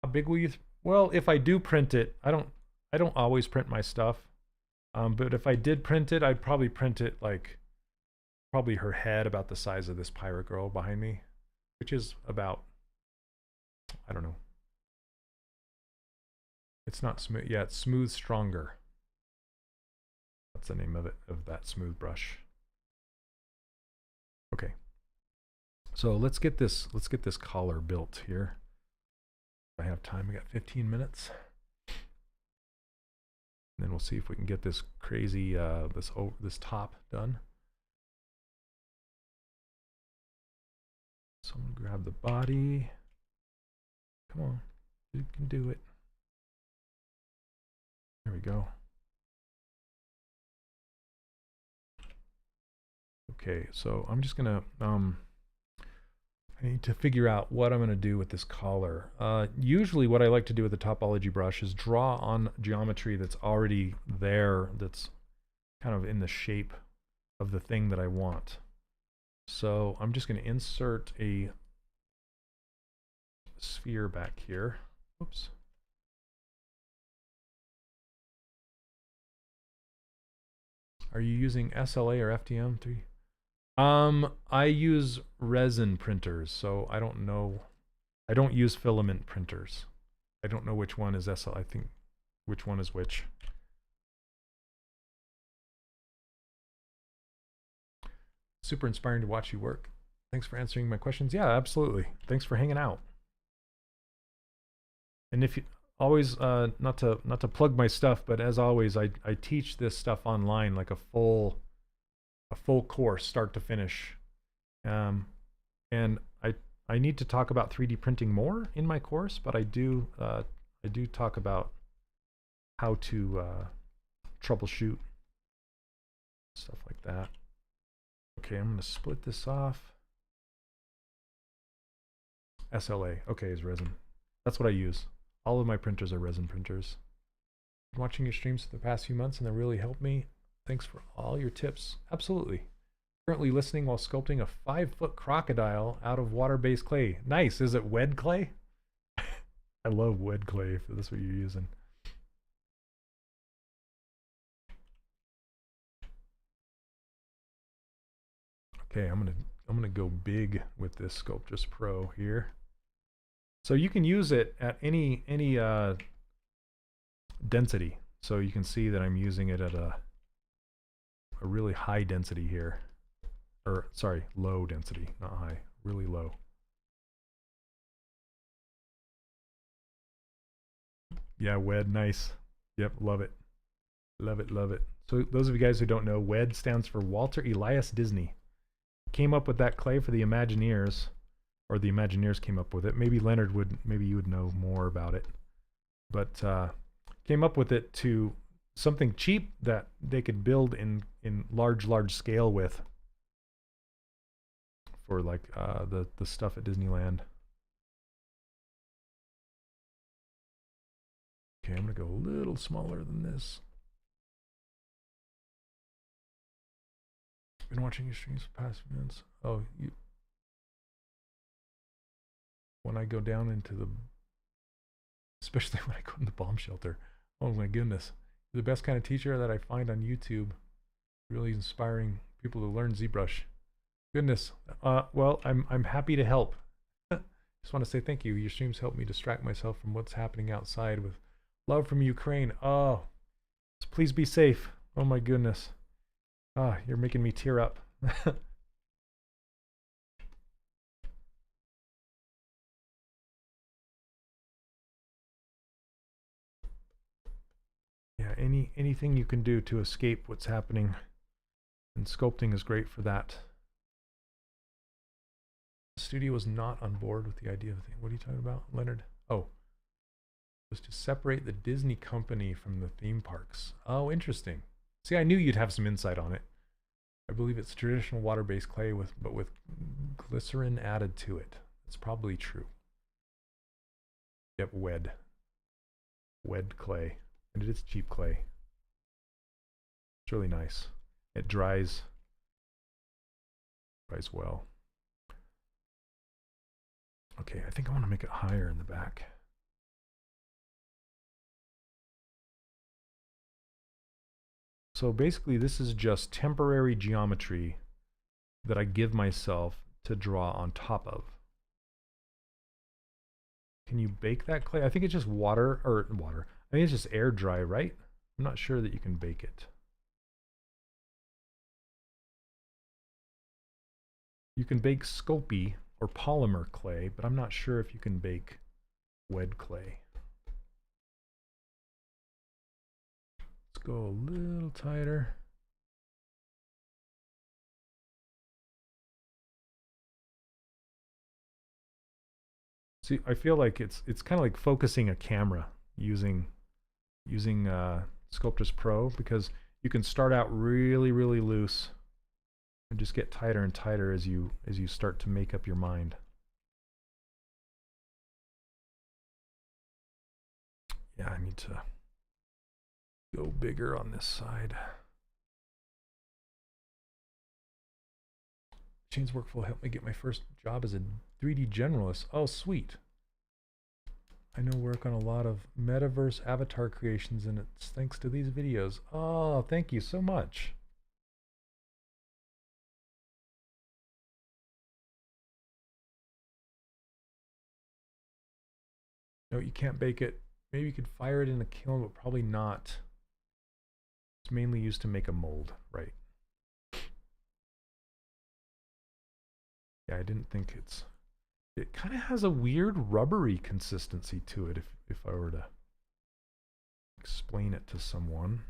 How big will you? Well, if I do print it, I don't always print my stuff, but if I did print it, I'd probably print it like probably her head about the size of this pirate girl behind me, which is about, I don't know. It's not smooth. Yeah, it's smooth stronger. That's the name of it, of that smooth brush. Okay. So let's get this collar built here. If I have time, we got 15 minutes. And then we'll see if we can get this crazy this top done. So I'm gonna grab the body. Come on, you can do it. There we go. Okay, so I'm just gonna I need to figure out what I'm gonna do with this collar. Usually what I like to do with the topology brush is draw on geometry that's already there, that's kind of in the shape of the thing that I want. So I'm just gonna insert a sphere back here. Oops. Are you using SLA or FDM3? I use resin printers, so I don't know. I don't use filament printers. I don't know which one is SLA. I think which one is which. Super inspiring to watch you work. Thanks for answering my questions. Yeah, absolutely. Thanks for hanging out. And if you always not to plug my stuff, but as always, I teach this stuff online, like a full course, start to finish. And I need to talk about 3D printing more in my course, but I do talk about how to troubleshoot stuff like that. Okay, I'm gonna split this off. SLA, okay, is resin. That's what I use. All of my printers are resin printers. Been watching your streams for the past few months and they really helped me. Thanks for all your tips. Absolutely. Currently listening while sculpting a 5-foot crocodile out of water-based clay. Nice. Is it wed clay? I love wed clay if that's what you're using. Okay, I'm gonna go big with this Sculptress Pro here. So you can use it at any density. So you can see that I'm using it at a really high density here. Or sorry, low density, not high, really low. Yeah, WED, nice. Yep, love it. Love it, love it. So those of you guys who don't know, WED stands for Walter Elias Disney. Came up with that clay for the Imagineers, or the Imagineers came up with it. Maybe Leonard would, maybe you would know more about it. But came up with it to something cheap that they could build in large scale with. For like the stuff at Disneyland. Okay, I'm gonna go a little smaller than this. Been watching your streams for past few minutes. Oh, you. When I go down into the, especially when I go in the bomb shelter. Oh my goodness, you're the best kind of teacher that I find on YouTube. Really inspiring people to learn ZBrush. Goodness. Well, I'm happy to help. Just want to say thank you. Your streams help me distract myself from what's happening outside with love from Ukraine. Oh, please be safe. Oh my goodness. Ah, you're making me tear up. Yeah, anything you can do to escape what's happening. And sculpting is great for that. The studio was not on board with the idea of the thing. What are you talking about, Leonard? Oh, was to separate the Disney company from the theme parks. Oh, interesting. See, I knew you'd have some insight on it. I believe it's traditional water-based clay but with glycerin added to it. It's probably true. Yep, wed clay, and it is cheap clay. It's really nice. It dries well. Okay, I think I want to make it higher in the back. So basically this is just temporary geometry that I give myself to draw on top of. Can you bake that clay? I think it's just water. I think it's just air dry, right? I'm not sure that you can bake it. You can bake Sculpey or polymer clay, but I'm not sure if you can bake wed clay. Let's go a little tighter. See, I feel like it's kind of like focusing a camera using Sculptris Pro, because you can start out really loose and just get tighter and tighter as you start to make up your mind. Yeah, I need to go bigger on this side. Shane's workflow helped me get my first job as a 3D generalist. Oh, sweet. I know work on a lot of metaverse avatar creations, and it's thanks to these videos. Oh, thank you so much. No, you can't bake it. Maybe you could fire it in a kiln, but probably not. It's mainly used to make a mold, right? Yeah, I didn't think it kind of has a weird rubbery consistency to it if I were to explain it to someone.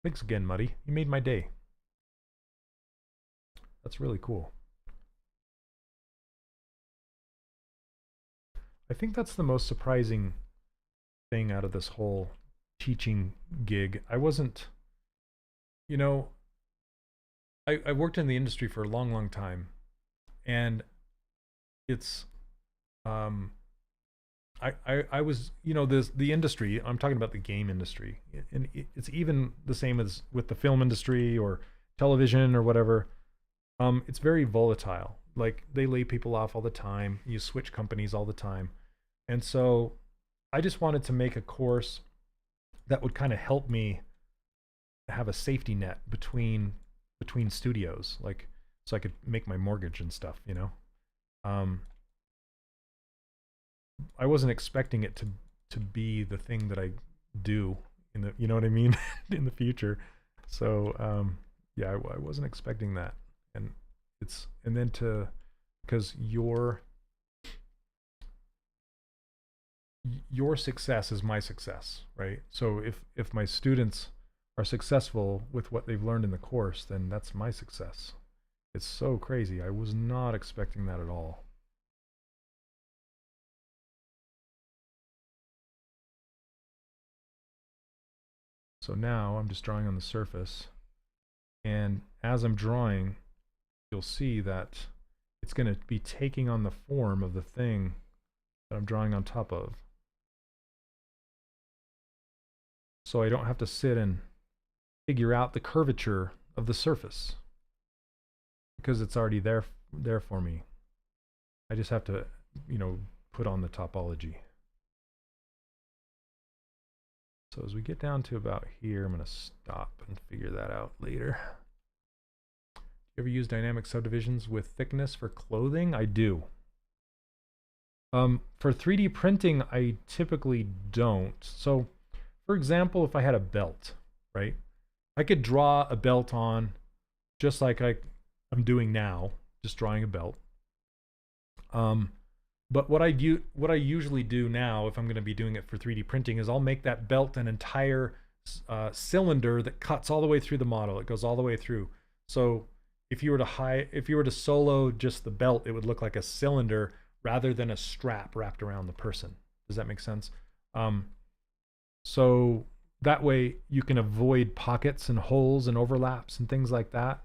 Thanks again, Muddy. You made my day. That's really cool. I think that's the most surprising thing out of this whole teaching gig. I wasn't, you know, I worked in the industry for a long time, and it's I was, you know, the industry, I'm talking about the game industry, and it's even the same as with the film industry or television or whatever. It's very volatile. Like, they lay people off all the time. You switch companies all the time. And so I just wanted to make a course that would kind of help me have a safety net between studios, like, so I could make my mortgage and stuff, you know. I wasn't expecting it to be the thing that I do in the, you know what I mean, in the future. So yeah, I wasn't expecting that, and then because your success is my success, right? So if my students are successful with what they've learned in the course, then that's my success. It's so crazy. I was not expecting that at all. So now I'm just drawing on the surface, and as I'm drawing, you'll see that it's going to be taking on the form of the thing that I'm drawing on top of. So I don't have to sit and figure out the curvature of the surface, because it's already there for me. I just have to, you know, put on the topology. So as we get down to about here, I'm going to stop and figure that out later. You ever use dynamic subdivisions with thickness for clothing? I do. For 3D printing, I typically don't. So, for example, if I had a belt, right? I could draw a belt on just like I'm doing now, just drawing a belt. But what I usually do now, if I'm going to be doing it for 3D printing, is I'll make that belt an entire cylinder that cuts all the way through the model. It goes all the way through. So if you were to solo just the belt, it would look like a cylinder rather than a strap wrapped around the person. Does that make sense? So that way you can avoid pockets and holes and overlaps and things like that.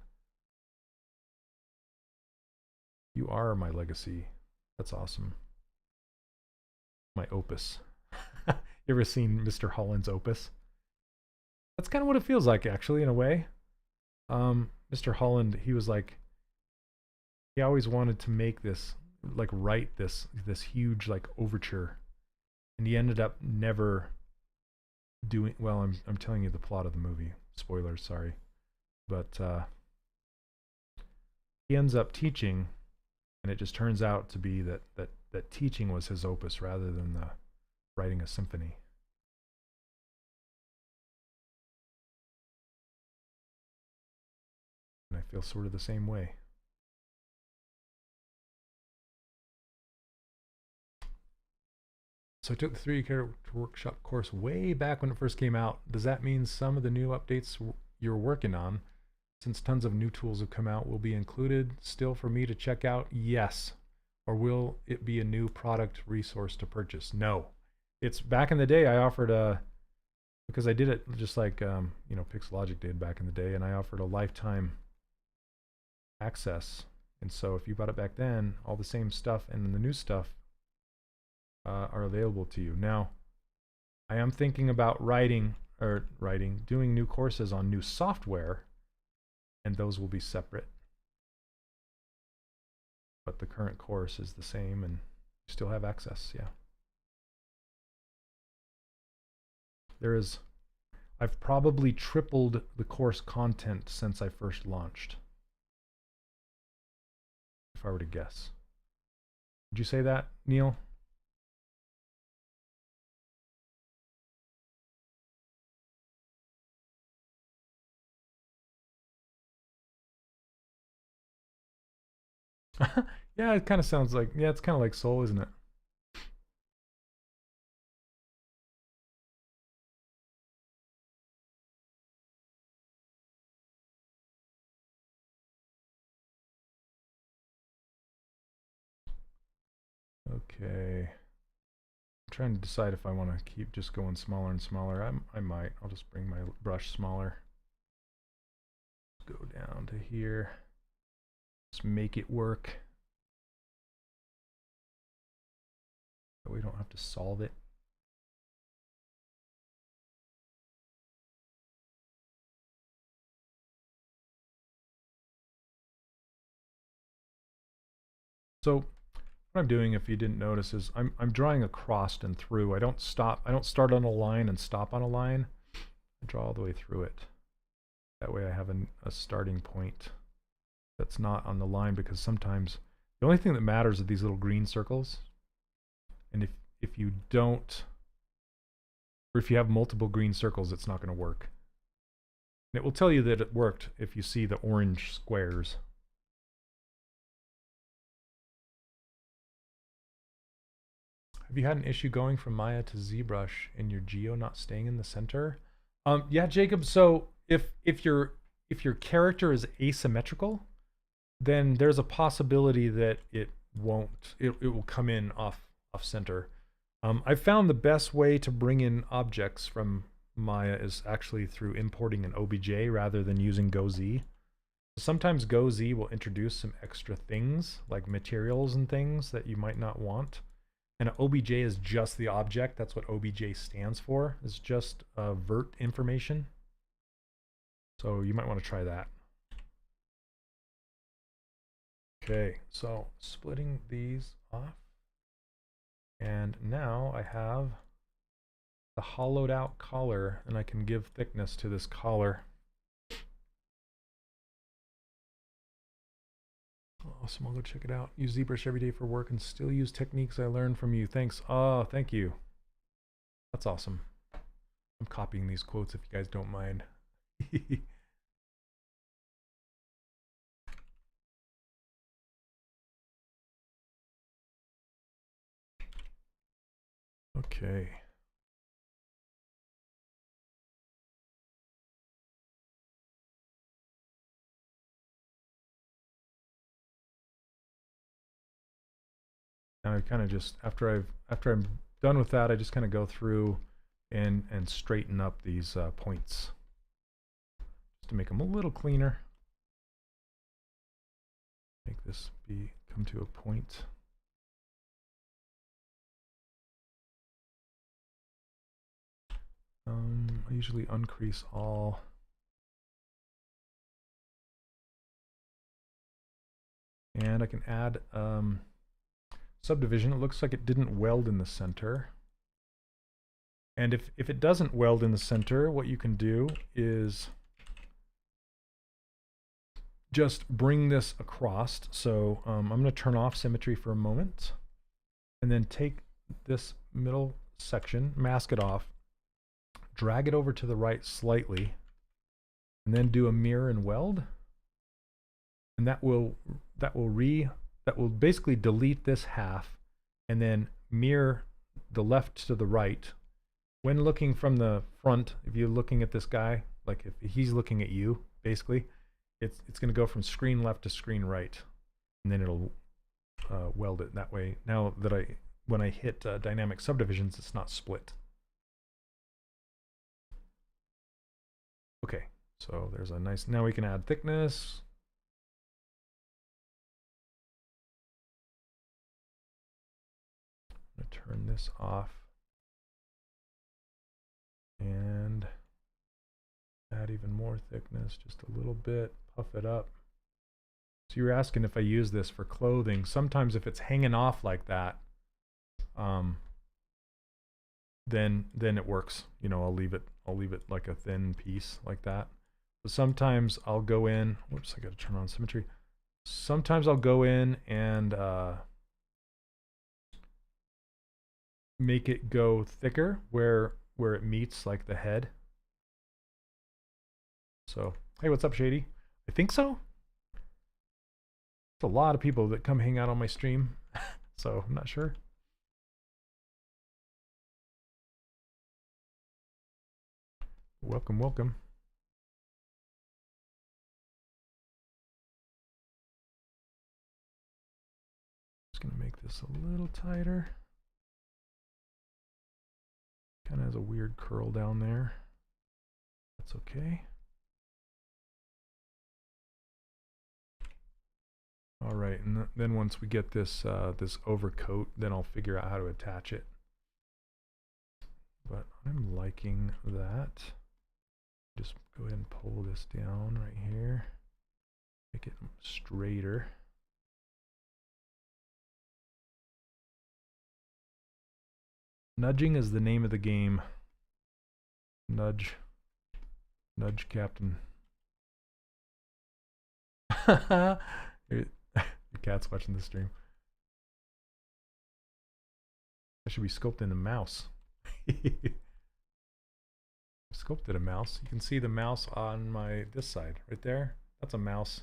You are my legacy. That's awesome. My opus. You ever seen Mr. Holland's opus? That's kind of what it feels like, actually, in a way. Mr. Holland, he was like, he always wanted to make this, like, write this huge, like, overture, and he ended up never doing. Well, I'm telling you the plot of the movie. Spoilers, sorry, but he ends up teaching. And it just turns out to be that teaching was his opus rather than writing a symphony. And I feel sort of the same way. So I took the 3D Character Workshop course way back when it first came out. Does that mean some of the new updates you're working on, since tons of new tools have come out, will be included still for me to check out? Yes. Or will it be a new product resource to purchase? No. It's back in the day I offered a, because I did it just like you know, Pixelogic did back in the day, and I offered a lifetime access. And so if you bought it back then, all the same stuff and the new stuff are available to you. Now, I am thinking about doing new courses on new software, and those will be separate. But the current course is the same, and you still have access, yeah. I've probably tripled the course content since I first launched, if I were to guess. Would you say that, Neil? Yeah, it kind of sounds like, yeah, it's kind of like Soul, isn't it? Okay. I'm trying to decide if I want to keep just going smaller and smaller. I might. I'll just bring my brush smaller. Go down to here. Just make it work. So we don't have to solve it. So what I'm doing, if you didn't notice, is I'm drawing across and through. I don't stop. I don't start on a line and stop on a line. I draw all the way through it. That way I have a starting point that's not on the line, because sometimes the only thing that matters are these little green circles. And if you don't, or if you have multiple green circles, it's not going to work. And it will tell you that it worked if you see the orange squares. Have you had an issue going from Maya to ZBrush and your geo not staying in the center? Yeah, Jacob. So if your character is asymmetrical, then there's a possibility that it won't. It will come in off center. I found the best way to bring in objects from Maya is actually through importing an OBJ rather than using GoZ. Sometimes GoZ will introduce some extra things like materials and things that you might not want. And OBJ is just the object. That's what OBJ stands for. It's just vert information. So you might want to try that. Okay, so splitting these off. And now I have the hollowed out collar, and I can give thickness to this collar. Awesome, I'll go check it out. Use ZBrush every day for work and still use techniques I learned from you. Thanks. Oh, thank you. That's awesome. I'm copying these quotes if you guys don't mind. Okay. Now I kind of just, after I'm done with that, I just kind of go through and straighten up these points just to make them a little cleaner. Make this come to a point. I usually uncrease all. And I can add subdivision. It looks like it didn't weld in the center. And if it doesn't weld in the center, what you can do is just bring this across. So I'm going to turn off symmetry for a moment, and then take this middle section, mask it off, drag it over to the right slightly, and then do a mirror and weld. And that will basically delete this half and then mirror the left to the right. When looking from the front, if you're looking at this guy, like if he's looking at you, basically, it's going to go from screen left to screen right, and then it'll weld it that way. Now that when I hit dynamic subdivisions, it's not split. Okay, so there's a nice, now we can add thickness. I'm going to turn this off and add even more thickness, just a little bit, puff it up. So you were asking if I use this for clothing. Sometimes if it's hanging off like that, then it works. You know, I'll leave it like a thin piece like that. But sometimes I'll go in, whoops, I got to turn on symmetry. Sometimes I'll go in and make it go thicker where it meets like the head. So, hey, what's up, Shady? I think so. There's a lot of people that come hang out on my stream, so I'm not sure. Welcome, welcome. Just gonna make this a little tighter. Kind of has a weird curl down there. That's okay. All right, and then once we get this this overcoat, then I'll figure out how to attach it. But I'm liking that. Just go ahead and pull this down right here. Make it straighter. Nudging is the name of the game. Nudge. Nudge, Captain. Your cat's watching the stream. I should be sculpting a mouse. Sculpted a mouse. You can see the mouse on this side right there. That's a mouse.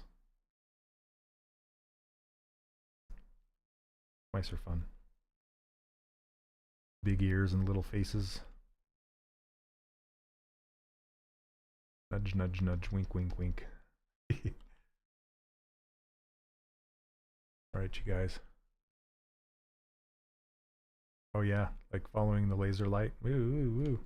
Mice are fun. Big ears and little faces. Nudge, nudge, nudge, wink, wink, wink. All right, you guys. Oh yeah, like following the laser light. Woo, woo, woo.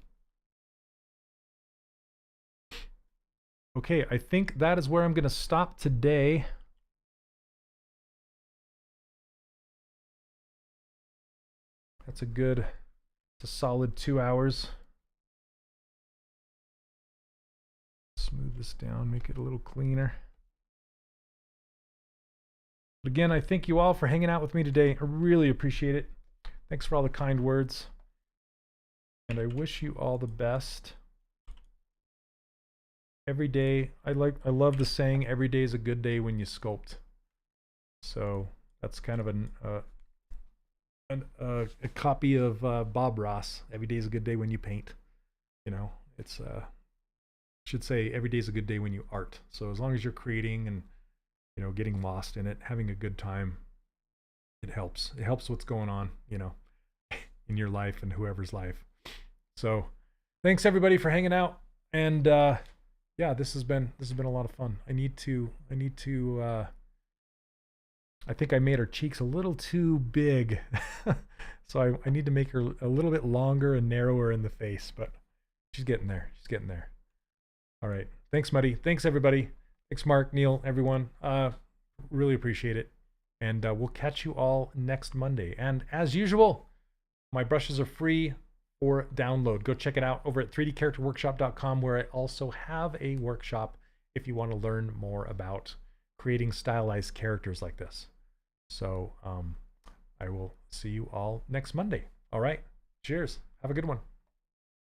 Okay, I think that is where I'm going to stop today. That's it's a solid 2 hours. Smooth this down, make it a little cleaner. But again, I thank you all for hanging out with me today. I really appreciate it. Thanks for all the kind words. And I wish you all the best. Every day, I love the saying, every day is a good day when you sculpt. So that's kind of a copy of Bob Ross. Every day is a good day when you paint. You know, it's should say every day is a good day when you art. So as long as you're creating and, you know, getting lost in it, having a good time, it helps. It helps what's going on, you know, in your life and whoever's life. So thanks everybody for hanging out. And yeah, this has been a lot of fun. I think I made her cheeks a little too big. So I need to make her a little bit longer and narrower in the face, but she's getting there. She's getting there. All right. Thanks, Muddy. Thanks, everybody. Thanks, Mark, Neil, everyone. Really appreciate it. And we'll catch you all next Monday. And as usual, my brushes are free for download. Go check it out over at 3dcharacterworkshop.com, where I also have a workshop if you want to learn more about creating stylized characters like this. So I will see you all next Monday. All right. Cheers. Have a good one.